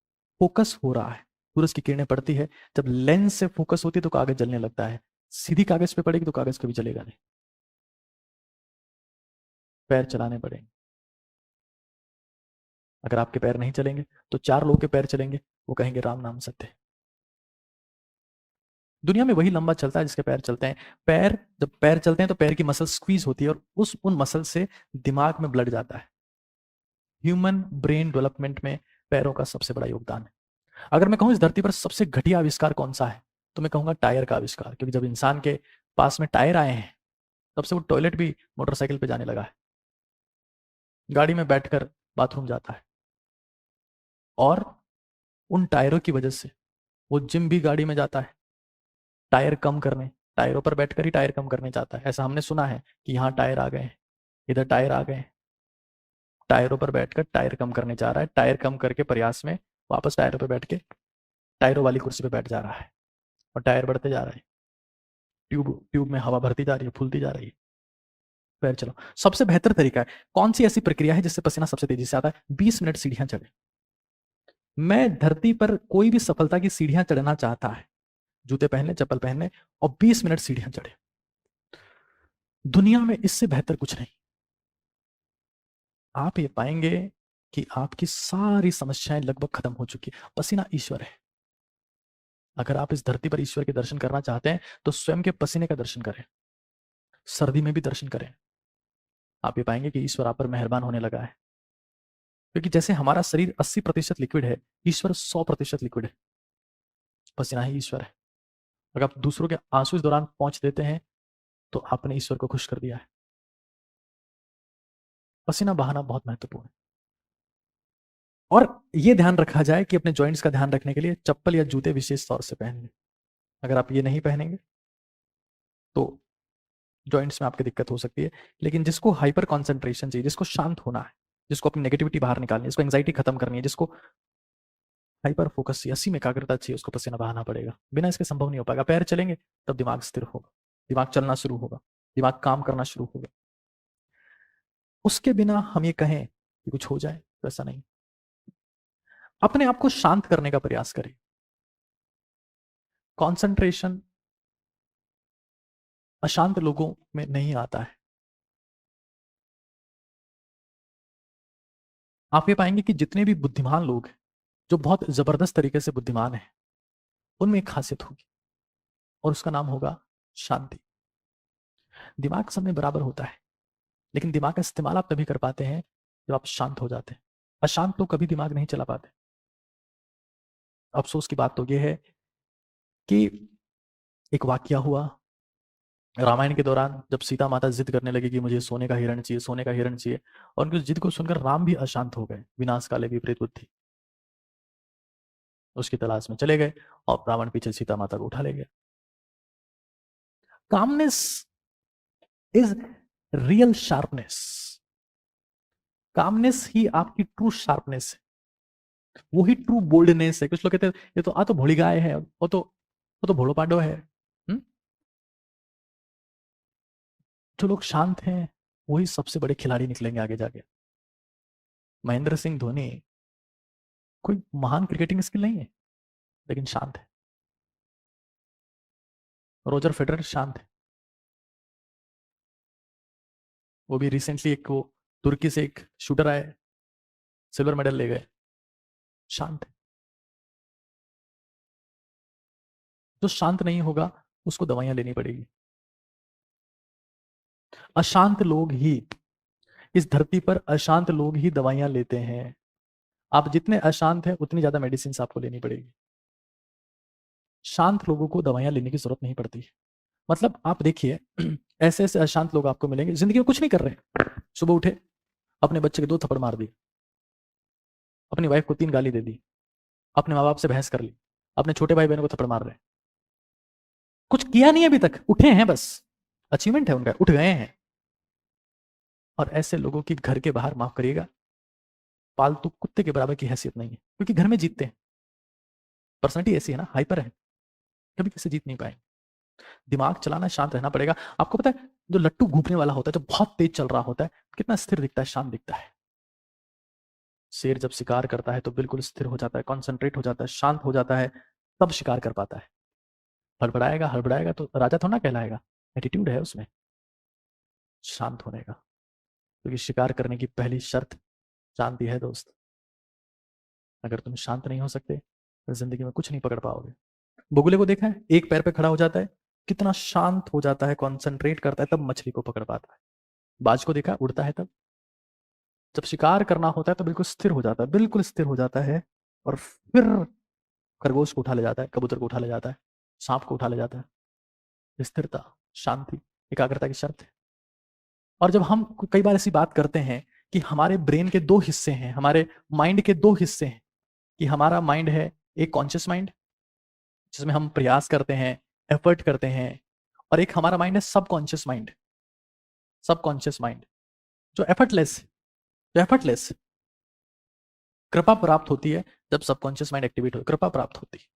A: फोकस हो रहा है। सूरज की किरणें पड़ती है, जब लेंस से फोकस होती है तो कागज जलने लगता है। सीधी कागज पे पड़ेगी तो कागज कभी जलेगा नहीं। पैर चलाने पड़ेंगे। अगर आपके पैर नहीं चलेंगे तो 4 लोगों के पैर चलेंगे, वो कहेंगे राम नाम सत्य। दुनिया में वही लंबा चलता है जिसके पैर चलते हैं। पैर जब पैर चलते हैं तो पैर की मसल स्क्वीज होती है और उन मसल से दिमाग में ब्लड जाता है। ह्यूमन ब्रेन डेवलपमेंट में पैरों का सबसे बड़ा योगदान है। अगर मैं कहूं इस धरती पर सबसे घटिया आविष्कार कौन सा है तो मैं कहूंगा टायर का आविष्कार। क्योंकि जब इंसान के पास में टायर आए हैं तब से वो टॉयलेट भी मोटरसाइकिल पे जाने लगा है, गाड़ी में बैठकर बाथरूम जाता है। और उन टायरों की वजह से वो जिम भी गाड़ी में जाता है, टायर कम करने, टायरों पर बैठकर ही टायर कम करने जाता है। ऐसा हमने सुना है कि यहाँ टायर आ गए हैं, इधर टायर आ गए हैं। टायरों पर बैठकर टायर कम करने जा रहा है, टायर कम करके प्रयास में वापस टायरों पर बैठ के टायरों वाली कुर्सी पे बैठ जा रहा है, और टायर बढ़ते जा रहा है। ट्यूब ट्यूब में हवा भरती जा रही है, फूलती जा रही है। पैर चलो। सबसे बेहतर तरीका है, कौन सी ऐसी प्रक्रिया है जिससे पसीना सबसे तेजी से आता है? 20 मिनट सीढ़ियां चढ़े। मैं धरती पर कोई भी सफलता की सीढ़ियां चढ़ना चाहता है, जूते पहनने, चप्पल पहनने और 20 मिनट सीढ़ियां चढ़े। दुनिया में इससे बेहतर कुछ नहीं। आप ये पाएंगे कि आपकी सारी समस्याएं लगभग खत्म हो चुकी है। पसीना ईश्वर है। अगर आप इस धरती पर ईश्वर के दर्शन करना चाहते हैं तो स्वयं के पसीने का दर्शन करें, सर्दी में भी दर्शन करें। आप ये पाएंगे कि ईश्वर आप पर मेहरबान होने लगा है। क्योंकि जैसे हमारा शरीर 80% लिक्विड है, ईश्वर 100% लिक्विड है। पसीना ही ईश्वर है। अगर आप दूसरों के आंसू इस दौरान पहुंच देते हैं तो आपने ईश्वर को खुश कर दिया है। पसीना बहाना बहुत महत्वपूर्ण है। और यह ध्यान रखा जाए कि अपने जॉइंट्स का ध्यान रखने के लिए चप्पल या जूते विशेष तौर से पहन लें। अगर आप ये नहीं पहनेंगे तो जॉइंट्स में आपकी दिक्कत हो सकती है। लेकिन जिसको हाइपर कॉन्सेंट्रेशन चाहिए, जिसको शांत होना है, जिसको अपनी नेगेटिविटी बाहर निकालनी है, जिसको एंग्जाइटी खत्म करनी है, जिसको हाइपर फोकस चाहिए, असीम एकाग्रता चाहिए, उसको पसीना बहाना पड़ेगा। बिना इसके संभव नहीं हो पाएगा। पैर चलेंगे तब दिमाग स्थिर होगा, दिमाग चलना शुरू होगा, दिमाग काम करना शुरू होगा। उसके बिना हम ये कहें कि कुछ हो जाए तो ऐसा नहीं। अपने आप को शांत करने का प्रयास करें। कॉन्सेंट्रेशन अशांत लोगों में नहीं आता है। आप ये पाएंगे कि जितने भी बुद्धिमान लोग हैं, जो बहुत जबरदस्त तरीके से बुद्धिमान हैं, उनमें एक खासियत होगी और उसका नाम होगा शांति। दिमाग सब में बराबर होता है, लेकिन दिमाग का इस्तेमाल आप तभी कर पाते हैं जब आप शांत हो जाते हैं। अशांत लोग कभी दिमाग नहीं चला पाते। अफसोस की बात तो यह है कि एक वाकया हुआ रामायण के दौरान, जब सीता माता जिद करने लगी कि मुझे सोने का हिरण चाहिए, सोने का हिरण चाहिए, और उनकी जिद को सुनकर राम भी अशांत हो गए। विनाश काले विपरीत बुद्धि, उसकी तलाश में चले गए और रावण पीछे सीता माता को उठा ले गया। Calmness is real sharpness. Calmness ही आपकी ट्रू शार्पनेस है, वो ही ट्रू बोल्डनेस है। कुछ लोग कहते हैं ये तो तो भोली गाय है, वो तो भोलो पाडो है। जो लोग शांत हैं वही सबसे बड़े खिलाड़ी निकलेंगे आगे जाके। महेंद्र सिंह धोनी कोई महान क्रिकेटिंग स्किल नहीं है, लेकिन शांत है। रोजर फेडरर शांत है। वो भी रिसेंटली एक वो तुर्की से एक शूटर आए, सिल्वर मेडल ले गए, शांत है। जो शांत नहीं होगा उसको दवाइयां लेनी पड़ेगी। अशांत लोग ही इस धरती पर, अशांत लोग ही दवाइयां लेते हैं। आप जितने अशांत हैं उतनी ज्यादा मेडिसिन आपको लेनी पड़ेगी। शांत लोगों को दवाइयां लेने की जरूरत नहीं पड़ती। मतलब आप देखिए, ऐसे ऐसे अशांत लोग आपको मिलेंगे जिंदगी में कुछ नहीं कर रहे। सुबह उठे, अपने बच्चे के 2 थप्पड़ मार दिए, अपनी वाइफ को 3 गाली दे दी, अपने माँ बाप से बहस कर ली, अपने छोटे भाई बहनों को थप्पड़ मार रहे हैं। कुछ किया नहीं अभी तक, उठे हैं बस, अचीवमेंट है उनका, उठ गए हैं। और ऐसे लोगों की घर के बाहर, माफ करिएगा, पालतू कुत्ते के बराबर की हैसियत नहीं है, क्योंकि घर में जीतते हैं। पर्सनैलिटी ऐसी है ना, हाइपर है, कभी किसी जीत नहीं पाएंगे। दिमाग चलाना, शांत रहना पड़ेगा। आपको पता है जो लट्टू घूमने वाला होता है, जो बहुत तेज चल रहा होता है, कितना स्थिर दिखता है, शांत दिखता है। शेर जब शिकार करता है तो बिल्कुल स्थिर हो जाता है, कॉन्सेंट्रेट हो जाता है, शांत हो जाता है, तब शिकार कर पाता है। हड़बड़ाएगा हड़बड़ाएगा तो राजा थोड़ा कहलाएगा। एटीट्यूड है उसमें शांत होने का। क्योंकि शिकार करने की पहली शर्त शांति है दोस्त। अगर तुम शांत नहीं हो सकते तो जिंदगी में कुछ नहीं पकड़ पाओगे। बगुले को देखा है, एक पैर पे खड़ा हो जाता है, कितना शांत हो जाता है, कॉन्सेंट्रेट करता है, तब मछली को पकड़ पाता है। बाज को देखा, उड़ता है तब। जब शिकार करना होता है तो बिल्कुल स्थिर हो जाता है, बिल्कुल स्थिर हो जाता है, और फिर खरगोश को उठा ले जाता है, कबूतर को उठा ले जाता है, सांप को उठा ले जाता है। स्थिरता, शांति, एकाग्रता की शर्त है। और जब हम कई बार ऐसी बात करते हैं कि हमारे ब्रेन के 2 हिस्से हैं, हमारे माइंड के 2 हिस्से हैं, कि हमारा माइंड है एक कॉन्शियस माइंड जिसमें हम प्रयास करते हैं, एफर्ट करते हैं, और एक हमारा माइंड है सबकॉन्शियस माइंड। सबकॉन्शियस माइंड जो एफर्टलेस, जो एफर्टलेस। कृपा प्राप्त होती है जब सबकॉन्शियस माइंड एक्टिवेट हो, कृपा प्राप्त होती है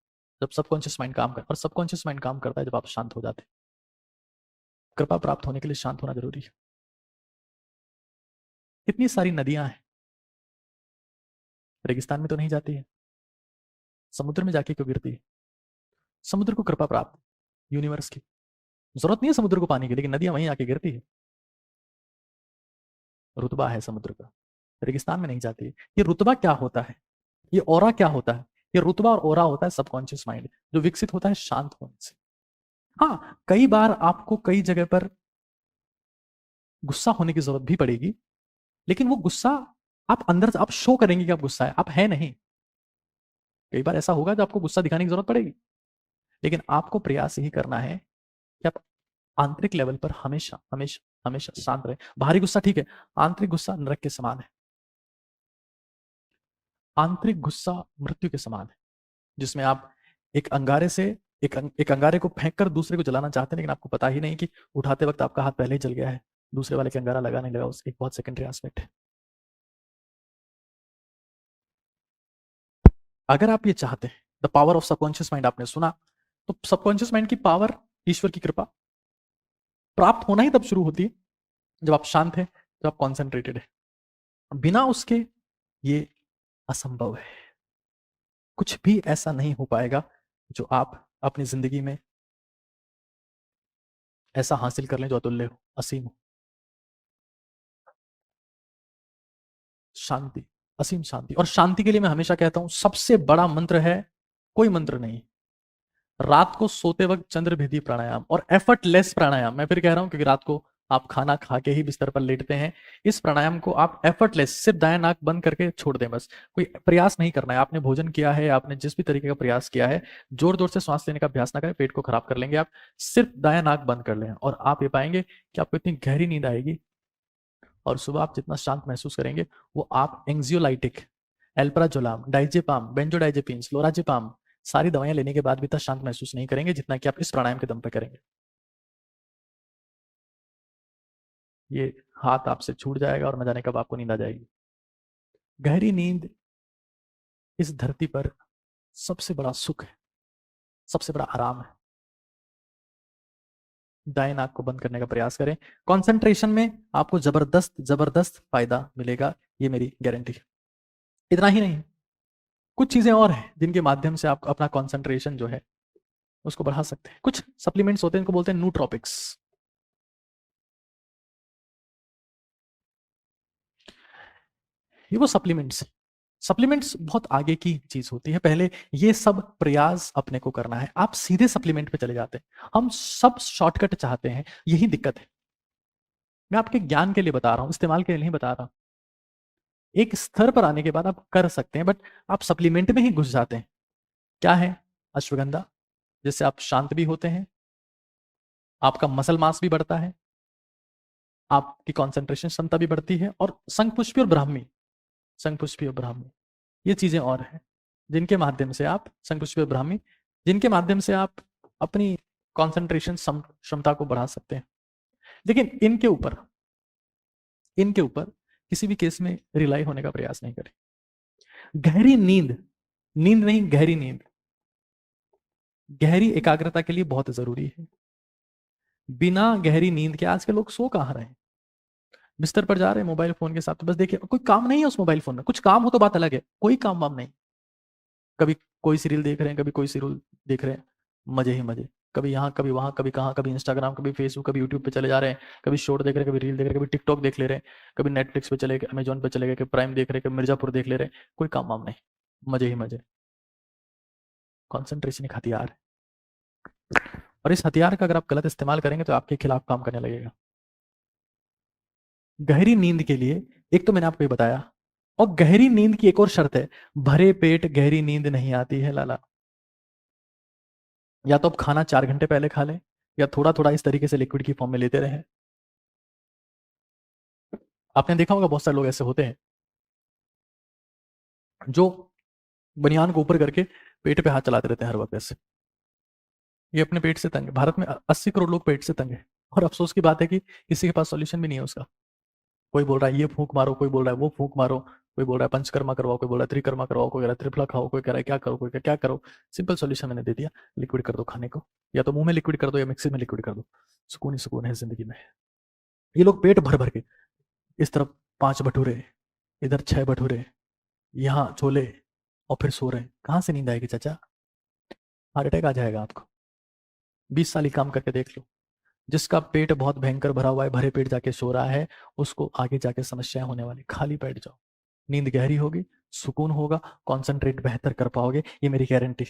A: जब सबकॉन्शियस माइंड काम करता है, और सबकॉन्शियस माइंड काम करता है जब आप शांत हो जाते हैं। कृपा प्राप्त होने के लिए शांत होना जरूरी है। कितनी सारी नदियां हैं, रेगिस्तान में तो नहीं जाती है, समुद्र में जाके क्यों गिरती है? समुद्र को कृपा प्राप्त, यूनिवर्स की जरूरत नहीं है समुद्र को पानी की, लेकिन नदियां वहीं आके गिरती है। रुतबा है समुद्र का। रेगिस्तान में नहीं जाती है। ये रुतबा क्या होता है, ये ऑरा क्या होता है? ये रुतबा और ऑरा होता है सबकॉन्शियस माइंड, जो विकसित होता है शांत होने से। हाँ, कई बार आपको कई जगह पर गुस्सा होने की जरूरत भी पड़ेगी, लेकिन वो गुस्सा आप अंदर से आप शो करेंगे कि आप गुस्सा है, आप है नहीं। कई बार ऐसा होगा जब आपको गुस्सा दिखाने की जरूरत पड़ेगी, लेकिन आपको प्रयास यही करना है कि आप आंतरिक लेवल पर हमेशा हमेशा हमेशा शांत रहे। बाहरी गुस्सा ठीक है, आंतरिक गुस्सा नरक के समान है। आंतरिक गुस्सा मृत्यु के समान है, जिसमें आप एक अंगारे से एक अंगारे को फेंक कर दूसरे को जलाना चाहते हैं, लेकिन आपको पता ही नहीं कि उठाते वक्त आपका हाथ पहले ही जल गया है, दूसरे वाले के अंगारा लगा नहीं लगा, उस एक बहुत सेकेंडरी एस्पेक्ट है। अगर आप ये चाहते हैं, the power of subconscious mind आपने सुना, तो सबकॉन्शियस माइंड की पावर ईश्वर की कृपा प्राप्त होना ही तब शुरू होती है जब आप शांत हैं, जब आप कॉन्सेंट्रेटेड है। बिना उसके ये असंभव है। कुछ भी ऐसा नहीं हो पाएगा जो आप अपनी जिंदगी में ऐसा हासिल कर लें जो अतुल्य हो, असीम हो। शांति, असीम शांति। और शांति के लिए मैं हमेशा कहता हूं सबसे बड़ा मंत्र है, कोई मंत्र नहीं, रात को सोते वक्त चंद्रभेदी प्राणायाम और एफर्टलेस प्राणायाम। मैं फिर कह रहा हूं क्योंकि रात को आप खाना खा के ही बिस्तर पर लेटते हैं, इस प्राणायाम को आप एफर्टलेस सिर्फ दायां नाक बंद करके छोड़ दें। बस कोई प्रयास नहीं करना है, आपने भोजन किया है, आपने जिस भी तरीके का प्रयास किया है, जोर जोर से सांस लेने का अभ्यास ना करें, पेट को खराब कर लेंगे आप। सिर्फ दायां नाक बंद कर लें और आप ये पाएंगे कि आपको इतनी गहरी नींद आएगी, और सुबह आप जितना शांत महसूस करेंगे वो आप एंग्जियोलाइटिक, एल्प्राजोलाम, डाइजेपाम, बेंजोडाइजेपिन, लोराजेपाम सारी दवाइयां लेने के बाद भी इतना शांत महसूस नहीं करेंगे जितना कि आप इस प्राणायाम के दम पे करेंगे। ये हाथ आपसे छूट जाएगा और न जाने कब आपको नींद आ जाएगी। गहरी नींद इस धरती पर सबसे बड़ा सुख है, सबसे बड़ा आराम है। दाएं नाक को बंद करने का प्रयास करें, कंसंट्रेशन में आपको जबरदस्त जबरदस्त फायदा मिलेगा, ये मेरी गारंटी है। इतना ही नहीं, कुछ चीजें और हैं जिनके माध्यम से आप अपना कंसंट्रेशन जो है उसको बढ़ा सकते हैं। कुछ सप्लीमेंट्स होते हैं, इनको बोलते हैं नूट्रोपिक्स। ये वो सप्लीमेंट्स, सप्लीमेंट्स बहुत आगे की चीज होती है। पहले ये सब प्रयास अपने को करना है, आप सीधे सप्लीमेंट पे चले जाते हैं। हम सब शॉर्टकट चाहते हैं, यही दिक्कत है। मैं आपके ज्ञान के लिए बता रहा हूं, इस्तेमाल के लिए नहीं बता रहा। एक स्तर पर आने के बाद आप कर सकते हैं, बट आप सप्लीमेंट में ही घुस जाते हैं। क्या है? अश्वगंधा, जिससे आप शांत भी होते हैं, आपका मसल मास भी बढ़ता है, आपकी कॉन्सेंट्रेशन क्षमता भी बढ़ती है, और शंखपुष्पी और ब्राह्मी, शंखपुष्पी और ब्राह्मी ये चीजें और हैं जिनके माध्यम से आप, शंखपुष्पी और ब्राह्मी, जिनके माध्यम से आप अपनी कॉन्सेंट्रेशन क्षमता को बढ़ा सकते हैं। लेकिन इनके ऊपर किसी भी केस में रिलाई होने का प्रयास नहीं करें। गहरी नींद, नींद नहीं गहरी नींद, गहरी एकाग्रता के लिए बहुत जरूरी है। बिना गहरी नींद के आज के लोग सो कहां रहे हैं, बिस्तर पर जा रहे हैं मोबाइल फोन के साथ। तो बस देखिए, कोई काम नहीं है उस मोबाइल फोन में, कुछ काम हो तो बात अलग है, कोई काम वाम नहीं। कभी कोई सीरियल देख रहे हैं, कभी कोई सीरियल देख रहे हैं, मजे ही मजे, कभी यहाँ कभी वहां कभी कहाँ, कभी इंस्टाग्राम, कभी फेसबुक, कभी यूट्यूब पे चले जा रहे हैं, कभी शॉर्ट देख रहे हैं, कभी रील देख रहे हैं, कभी टिकटॉक देख ले रहे हैं, कभी नेटफ्लिक्स पे चले गए, अमेजोन पे चले गए, कभी प्राइम देख रहे हैं, कभी मिर्जापुर देख ले रहे हैं। कोई काम वाम नहीं, मजे ही मजे। कॉन्सेंट्रेशन एक हथियार है, और इस हथियार का अगर आप गलत इस्तेमाल करेंगे तो आपके खिलाफ काम करने लगेगा। गहरी नींद के लिए एक तो मैंने आपको ये बताया, और गहरी नींद की एक और शर्त है, भरे पेट गहरी नींद नहीं आती है लाला। या तो आप खाना 4 घंटे पहले खा लें, या थोड़ा थोड़ा इस तरीके से लिक्विड की फॉर्म में लेते रहें। आपने देखा होगा बहुत सारे लोग ऐसे होते हैं जो बनियान को ऊपर करके पेट पे हाथ चलाते रहते हैं हर वक्त ऐसे। ये अपने पेट से तंग है। भारत में 80 करोड़ लोग पेट से तंग है, और अफसोस की बात है कि किसी के पास सॉल्यूशन भी नहीं है उसका। कोई बोल रहा है ये फूंक मारो, कोई बोल रहा है वो फूंक मारो, कोई बोल रहा है पंचकर्मा करवाओ, कोई बोल रहा है त्रिकर्मा करवाओ, कोई कह रहा है त्रिफला खाओ, कोई कह रहा है क्या करो, कोई क्या करो। सिंपल सॉल्यूशन मैंने दे दिया, लिक्विड कर दो खाने को, या तो मुंह में लिक्विड कर दो या मिक्सी में लिक्विड कर दो, सुकून ही सुकून है जिंदगी में। ये लोग पेट भर भर के, इस तरफ 5 भटूरे, इधर 6 भटूरे, यहाँ छोले, और फिर सो रहे हैं। कहाँ से नींद आएगी चाचा? हार्ट अटैक आ जाएगा आपको। 20 साल ही काम करके देख लो, जिसका पेट बहुत भयंकर भरा हुआ है, भरे पेट जाके सो रहा है, उसको आगे जाके समस्याएं होने वाली। खाली पेट जाओ, नींद गहरी होगी, सुकून होगा, कंसंट्रेट बेहतर कर पाओगे, ये मेरी गारंटी।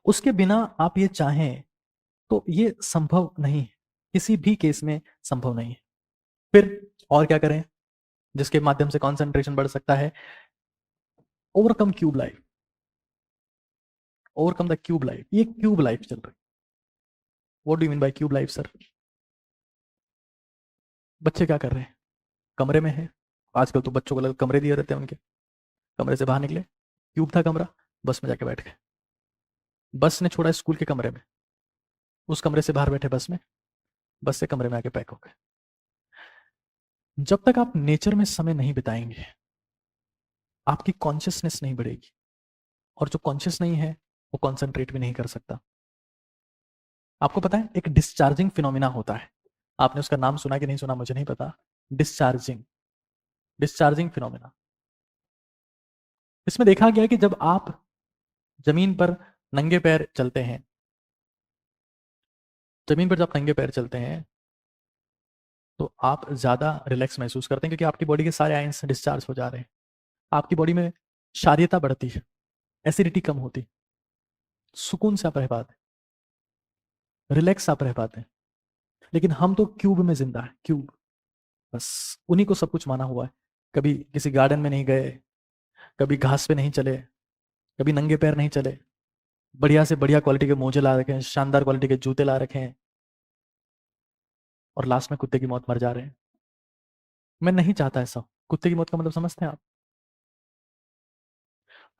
A: उसके बिना आप ये चाहें तो ये संभव नहीं है, किसी भी केस में संभव नहीं है। फिर और क्या करें जिसके माध्यम से कंसंट्रेशन बढ़ सकता है? Overcome cube life, overcome the cube life. ये क्यूब लाइफ चल रही। What do you mean by cube life sir? बच्चे क्या कर रहे हैं? कमरे में है, आजकल तो बच्चों को अलग कमरे दिए रहते हैं, उनके कमरे से बाहर निकले, क्यूब था कमरा, बस में जाके बैठ गए, बस ने छोड़ा स्कूल के कमरे में, उस कमरे से बाहर बैठे बस में, बस से कमरे में आके पैक हो गए। जब तक आप नेचर में समय नहीं बिताएंगे आपकी कॉन्शियसनेस नहीं बढ़ेगी, और जो कॉन्शियस नहीं है वो कॉन्सेंट्रेट भी नहीं कर सकता। आपको पता है एक डिस्चार्जिंग फिनोमिना होता है, आपने उसका नाम सुना कि नहीं सुना मुझे नहीं पता। Discharging, discharging phenomena. इसमें देखा गया कि जब आप जमीन पर नंगे पैर चलते हैं, जमीन पर जब नंगे पैर चलते हैं तो आप ज्यादा रिलैक्स महसूस करते हैं, क्योंकि आपकी बॉडी के सारे आयंस डिस्चार्ज हो जा रहे हैं, आपकी बॉडी में क्षारीयता बढ़ती है, एसिडिटी कम होती, सुकून से आप रह पाते, रिलैक्स आप रह पाते हैं। लेकिन हम तो क्यूब में जिंदा है, क्यूब, बस उन्हीं को सब कुछ माना हुआ है। कभी किसी गार्डन में नहीं गए, कभी घास पे नहीं चले, कभी नंगे पैर नहीं चले, बढ़िया से बढ़िया क्वालिटी के मोजे ला रखे हैं, शानदार क्वालिटी के जूते ला रखे हैं, और लास्ट में कुत्ते की मौत मर जा रहे हैं। मैं नहीं चाहता ऐसा। कुत्ते की मौत का मतलब समझते हैं आप?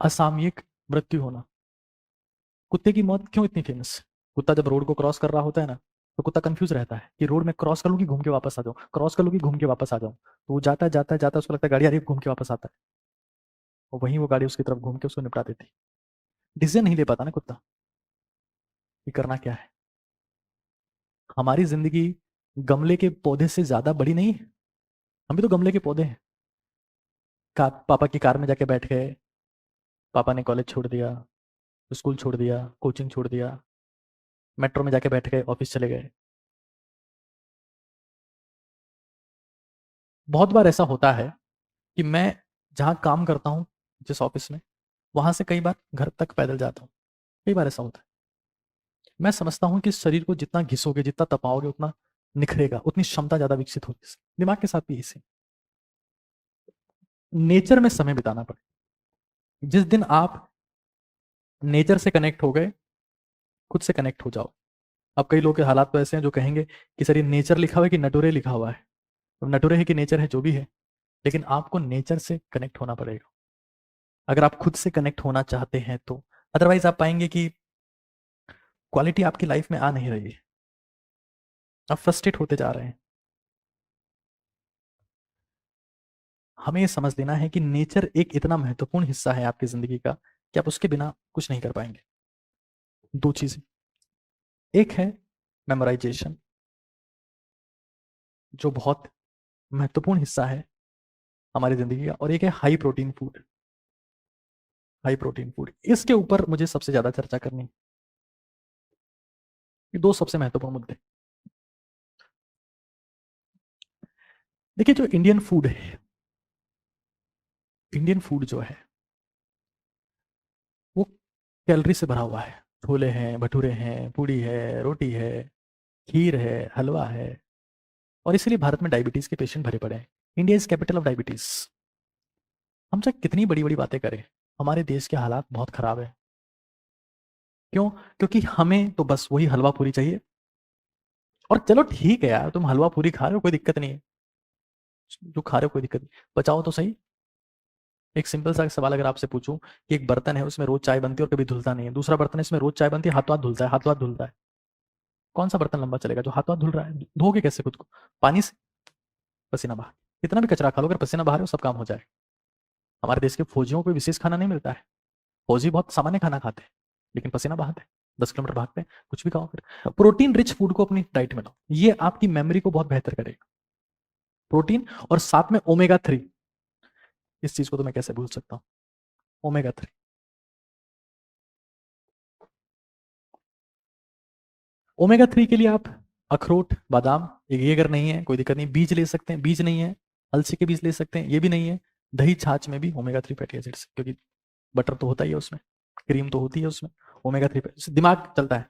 A: असामयिक मृत्यु होना। कुत्ते की मौत क्यों इतनी फेमस? कुत्ता जब रोड को क्रॉस कर रहा होता है ना, तो कुत्ता कंफ्यूज रहता है कि रोड में क्रॉस कर लूँ कि घूम के वापस आ जाऊँ, क्रॉस कर लूँ कि घूम के वापस आ जाऊँ। तो वो जाता है जाता है जाता है, उसको लगता है गाड़ी आ रही है, घूम के वापस आता है, और वहीं वो गाड़ी उसकी तरफ घूम के उसको निपटा देती। डिसीजन नहीं ले पाता ना कुत्ता कि करना क्या है। हमारी जिंदगी गमले के पौधे से ज्यादा बड़ी नहीं है, हम भी तो गमले के पौधे हैं। पापा की कार में जाके बैठ गए, पापा ने कॉलेज छोड़ दिया, स्कूल छोड़ दिया, कोचिंग छोड़ दिया, मेट्रो में जाके बैठ गए, ऑफिस चले गए। बहुत बार ऐसा होता है कि मैं जहाँ काम करता हूँ, जिस ऑफिस में, वहां से कई बार घर तक पैदल जाता हूँ। कई बार ऐसा होता है। मैं समझता हूँ कि शरीर को जितना घिसोगे, जितना तपाओगे, उतना निखरेगा, उतनी क्षमता ज्यादा विकसित होगी। दिमाग के साथ भी इसे नेचर में समय बिताना पड़े। जिस दिन आप नेचर से कनेक्ट हो गए, खुद से कनेक्ट हो जाओ। अब कई लोगों के हालात तो ऐसे हैं जो कहेंगे कि सर ये नेचर लिखा हुआ है कि नटुरे लिखा हुआ है। तो नटुरे है कि नेचर है, जो भी है, लेकिन आपको नेचर से कनेक्ट होना पड़ेगा अगर आप खुद से कनेक्ट होना चाहते हैं तो। अदरवाइज आप पाएंगे कि क्वालिटी आपकी लाइफ में आ नहीं रही है, आप फ्रस्ट्रेट होते जा रहे हैं। हमें ये समझ लेना है कि नेचर एक इतना महत्वपूर्ण हिस्सा है आपकी जिंदगी का कि आप उसके बिना कुछ नहीं कर पाएंगे। दो चीजें, एक है मेमोराइजेशन, जो बहुत महत्वपूर्ण हिस्सा है हमारी जिंदगी का, और एक है high protein food. High protein food, इसके ऊपर मुझे सबसे ज्यादा चर्चा करनी है। ये दो सबसे महत्वपूर्ण मुद्दे। देखिए जो इंडियन फूड है, इंडियन फूड जो है वो कैलोरी से भरा हुआ है। छोले हैं, भटूरे हैं, पूड़ी है, रोटी है, खीर है, हलवा है, और इसलिए भारत में डायबिटीज के पेशेंट भरे पड़े हैं। India is capital of diabetes. हम चाहे कितनी बड़ी बड़ी बातें करें, हमारे देश के हालात बहुत खराब है। क्यों? क्योंकि हमें तो बस वही हलवा पूरी चाहिए। और चलो ठीक है यार, तुम हलवा पूरी खा रहे हो, कोई दिक्कत नहीं है, जो खा रहे हो कोई दिक्कत नहीं, बचाओ तो सही। एक सिंपल सा सवाल अगर आपसे पूछूं कि एक बर्तन है उसमें रोज चाय बनती है और कभी धुलता नहीं है, दूसरा बर्तन है इसमें रोज चाय बनती है, हाथों हाथ धुलता है, हाथों हाथ धुलता है, कौन सा बर्तन लंबा चलेगा? जो हाथों हाथ धुल रहा है। धोगे कैसे खुद को? पानी से, पसीना बहा। कितना भी कचरा खा लो, अगर पसीना बहा रहे हो सब काम हो जाए। हमारे देश के फौजियों को विशेष खाना नहीं मिलता है, फौजी बहुत सामान्य खाना खाते हैं, लेकिन पसीना बहाते हैं, 10 किलोमीटर भागते हैं, कुछ भी खाओ। फिर प्रोटीन रिच फूड को अपनी डाइट में लो, ये आपकी मेमोरी को बहुत बेहतर करेगा। प्रोटीन और साथ में ओमेगा 3, इस चीज को तो मैं कैसे भूल सकता हूँ, ओमेगा 3। ओमेगा 3 के लिए आप अखरोट, बादाम, ये अगर नहीं है कोई दिक्कत नहीं, बीज ले सकते हैं, बीज नहीं है अलसी के बीज ले सकते हैं, ये भी नहीं है दही छाछ में भी ओमेगा 3 फैटी एसिड्स, क्योंकि बटर तो होता ही है उसमें, क्रीम तो होती है उसमें, ओमेगा 3 दिमाग चलता है।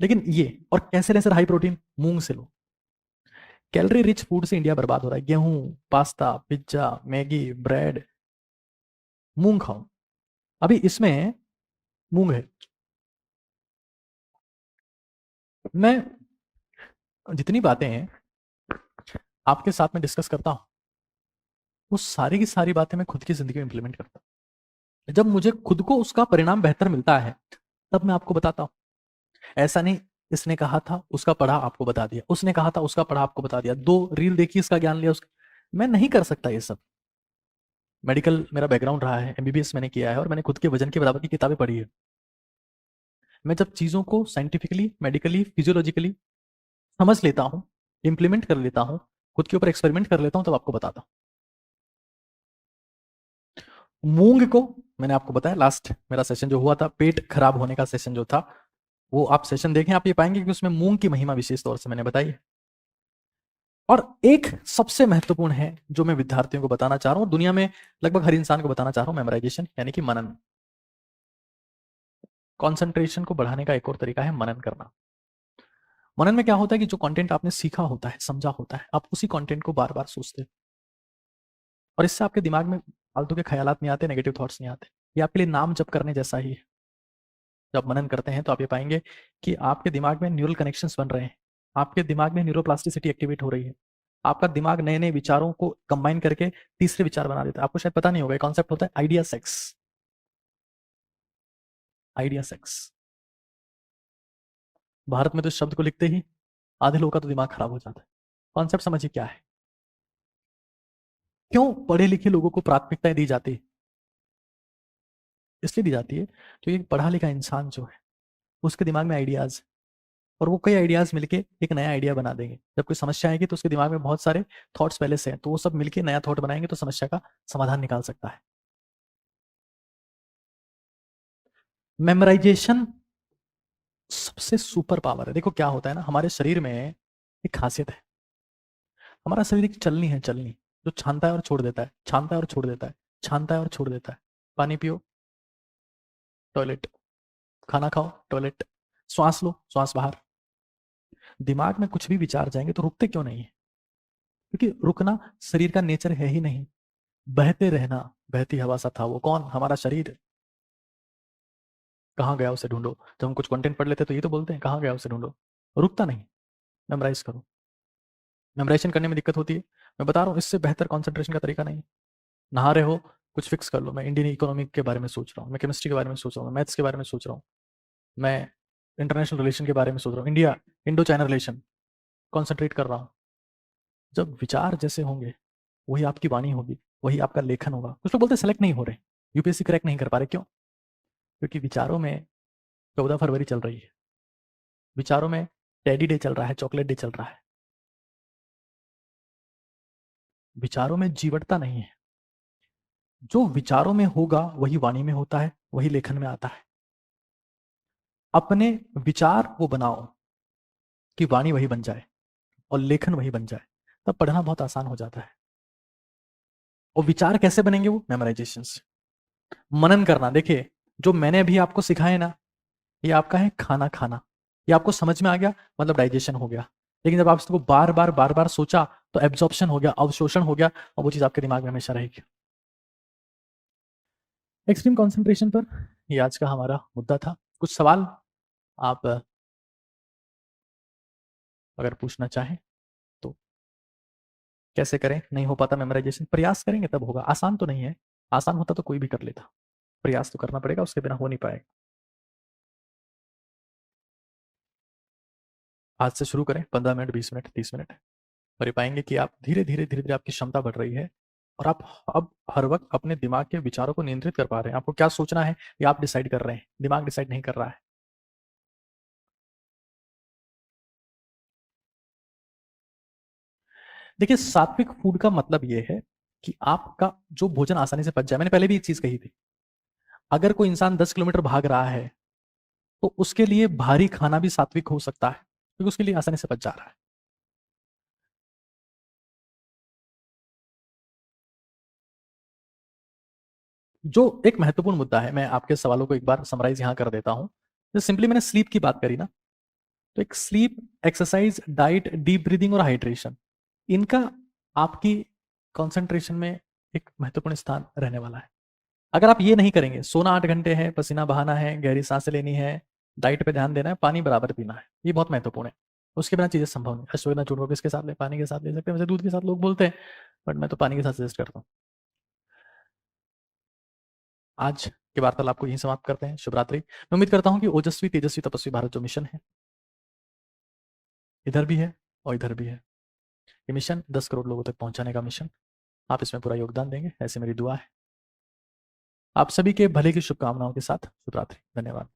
A: लेकिन ये, और कैसे लें सर हाई प्रोटीन? मूंग से लो। कैलोरी रिच फूड से इंडिया बर्बाद हो रहा है। गेहूं, पास्ता, पिज्जा, मैगी, ब्रेड, मूंग खाओ। अभी इसमें मूंग है। मैं जितनी बातें हैं आपके साथ में डिस्कस करता हूं, वो सारी की सारी बातें मैं खुद की जिंदगी में इंप्लीमेंट करता हूं। जब मुझे खुद को उसका परिणाम बेहतर मिलता है तब मैं आपको बताता हूं। ऐसा नहीं इसने कहा था उसका पढ़ा आपको बता दिया, उसने कहा था उसका पढ़ा आपको बता दिया, 2 रील देखी इसका ज्ञान लिया उसका। मैं नहीं कर सकता ये सब। मेडिकल मेरा बैकग्राउंड रहा है, एमबीबीएस मैंने किया है, और मैंने खुद के वजन के बराबर की किताबें पढ़ी है। मैं जब चीज़ों को साइंटिफिकली, मेडिकली, फिजियोलॉजिकली समझ लेता हूँ, इंप्लीमेंट कर लेता हूँ, खुद के ऊपर एक्सपेरिमेंट कर लेता हूँ, तब आपको बताता हूँ। मूंग को मैंने आपको बताया, लास्ट मेरा सेशन जो हुआ था पेट खराब होने का सेशन जो था, वो आप सेशन देखें, आप ये पाएंगे कि उसमें मूंग की महिमा विशेष तौर से मैंने बताई है। और एक सबसे महत्वपूर्ण है जो मैं विद्यार्थियों को बताना चाह रहा हूँ, दुनिया में लगभग हर इंसान को बताना चाह रहा हूँ, मेमोराइजेशन यानी कि मनन। कॉन्सेंट्रेशन को बढ़ाने का एक और तरीका है मनन करना। मनन में क्या होता है कि जो कंटेंट आपने सीखा होता है, समझा होता है, आप उसी कंटेंट को बार बार सोचते हो, और इससे आपके दिमाग में फालतू के ख्यालात नहीं आते, नेगेटिव थॉट्स नहीं आते। ये आपके लिए नाम जप करने जैसा ही है। जब मनन करते हैं तो आप ये पाएंगे कि आपके दिमाग में न्यूरल कनेक्शंस बन रहे हैं, आपके दिमाग में न्यूरोप्लास्टिसिटी एक्टिवेट हो रही है, आपका दिमाग नए नए विचारों को कंबाइन करके तीसरे विचार बना देता है। आपको शायद पता नहीं होगा, कॉन्सेप्ट होता है idea sex. Idea sex, Bharat में तो इस शब्द को लिखते ही आधे लोगों का तो दिमाग खराब हो जाता है। कॉन्सेप्ट समझिए क्या है। क्यों पढ़े लिखे लोगों को प्राथमिकताएं दी जाती है? इसलिए दी जाती है क्योंकि पढ़ा लिखा इंसान जो है उसके दिमाग में आइडियाज, और वो कई आइडियाज मिलके एक नया आइडिया बना देंगे। जब कोई समस्या आएगी तो उसके दिमाग में बहुत सारे थॉट्स पहले से हैं, तो वो सब मिलके नया थॉट बनाएंगे तो समस्या का समाधान निकाल सकता है। मेमोराइजेशन सबसे सुपर पावर है। देखो क्या होता है ना, हमारे शरीर में एक खासियत है, हमारा शरीर एक चलनी है, चलनी जो छानता है और छोड़ देता है, छानता है और छोड़ देता है, छानता है और छोड़ देता है। पानी पियो, टॉयलेट, खाना खाओ, टॉयलेट, श्वास लो, श्वास बाहर। दिमाग में कुछ भी विचार जाएंगे तो रुकते क्यों नहीं है? क्योंकि रुकना शरीर का नेचर है ही नहीं। बहते रहना, बहती हवा सा था वो, कौन? हमारा शरीर। कहाँ गया उसे ढूंढो। जब हम कुछ कंटेंट पढ़ लेते तो ये तो बोलते हैं कहाँ गया उसे ढूंढो। रुकता नहीं। मेमोराइज करो। मेमोराइजेशन करने में दिक्कत होती है, मैं बता रहा हूँ, इससे बेहतर कंसंट्रेशन का तरीका नहीं। नहा रहे हो, कुछ फिक्स कर लो। मैं इंडियन इकोनॉमिक के बारे में सोच रहा हूँ, मैं केमिस्ट्री के बारे में सोच रहा हूँ, मैं मैथ्स के बारे में सोच रहा हूँ, मैं इंटरनेशनल रिलेशन के बारे में सोच रहा हूँ, India Indo China relation concentrate कर रहा हूँ। जब विचार जैसे होंगे वही आपकी वाणी होगी, वही आपका लेखन होगा। कुछ लोग बोलते हैं सेलेक्ट नहीं हो रहे, यूपीएससी क्रैक नहीं कर पा रहे, क्यों? क्योंकि विचारों में 14 फरवरी चल रही है, विचारों में टेडी डे चल रहा है, चॉकलेट डे चल रहा है। विचारों में जीवटता नहीं है। जो विचारों में होगा वही वाणी में होता है, वही लेखन में आता है। अपने विचार वो बनाओ कि वाणी वही बन जाए और लेखन वही बन जाए, तब पढ़ना बहुत आसान हो जाता है। और विचार कैसे बनेंगे? वो मेमोराइजेशन से, मनन करना। देखिए जो मैंने अभी आपको सिखाया ना, ये आपका है खाना खाना, ये आपको समझ में आ गया मतलब डाइजेशन हो गया। लेकिन जब आप इसको बार बार सोचा तो एब्जॉर्प्शन हो गया, अवशोषण हो गया, और वो चीज आपके दिमाग में हमेशा रहेगी। एक्सट्रीम कॉन्सेंट्रेशन पर ये आज का हमारा मुद्दा था। कुछ सवाल आप अगर पूछना चाहें तो। कैसे करें? नहीं हो पाता मेमोराइजेशन, प्रयास करेंगे तब होगा। आसान तो नहीं है, आसान होता तो कोई भी कर लेता, प्रयास तो करना पड़ेगा, उसके बिना हो नहीं पाएगा। आज से शुरू करें, 15 मिनट, 20 मिनट, 30 मिनट, और ये पाएंगे कि आप धीरे धीरे धीरे धीरे आपकी क्षमता बढ़ रही है, और आप अब हर वक्त अपने दिमाग के विचारों को नियंत्रित कर पा रहे हैं। आपको क्या सोचना है ये आप डिसाइड कर रहे हैं, दिमाग डिसाइड नहीं कर रहा है। देखिए सात्विक फूड का मतलब ये है कि आपका जो भोजन आसानी से पच जाए। मैंने पहले भी एक चीज कही थी, अगर कोई इंसान 10 किलोमीटर भाग रहा है तो उसके लिए भारी खाना भी सात्विक हो सकता है, क्योंकि उसके लिए आसानी से पच जा रहा है। जो एक महत्वपूर्ण मुद्दा है, मैं आपके सवालों को एक बार समराइज यहां कर देता हूं। जो सिंपली मैंने स्लीप की बात करी ना, तो एक sleep, exercise, diet, deep breathing और हाइड्रेशन, इनका आपकी कंसंट्रेशन में एक महत्वपूर्ण स्थान रहने वाला है। अगर आप ये नहीं करेंगे, सोना 8 घंटे है, पसीना बहाना है, गहरी सांसें लेनी है, डाइट पे ध्यान देना है, पानी बराबर पीना है, ये बहुत महत्वपूर्ण है। उसके बिना चीजें संभव नहीं। अश्वगंधा चूर्ण को किसके साथ ले, पानी के साथ ले सकते हैं, वैसे दूध के साथ लोग बोलते हैं, बट मैं तो पानी के साथ सजेस्ट करता हूँ। आज के वार्तालाप को यहीं समाप्त करते हैं। शुभ रात्रि। मैं उम्मीद करता हूं कि ओजस्वी तेजस्वी तपस्वी भारत जो मिशन है, इधर भी है और इधर भी है, ये मिशन 10 करोड़ लोगों तक पहुंचाने का मिशन, आप इसमें पूरा योगदान देंगे, ऐसे मेरी दुआ है। आप सभी के भले की शुभकामनाओं के साथ शुभ रात्रि। धन्यवाद।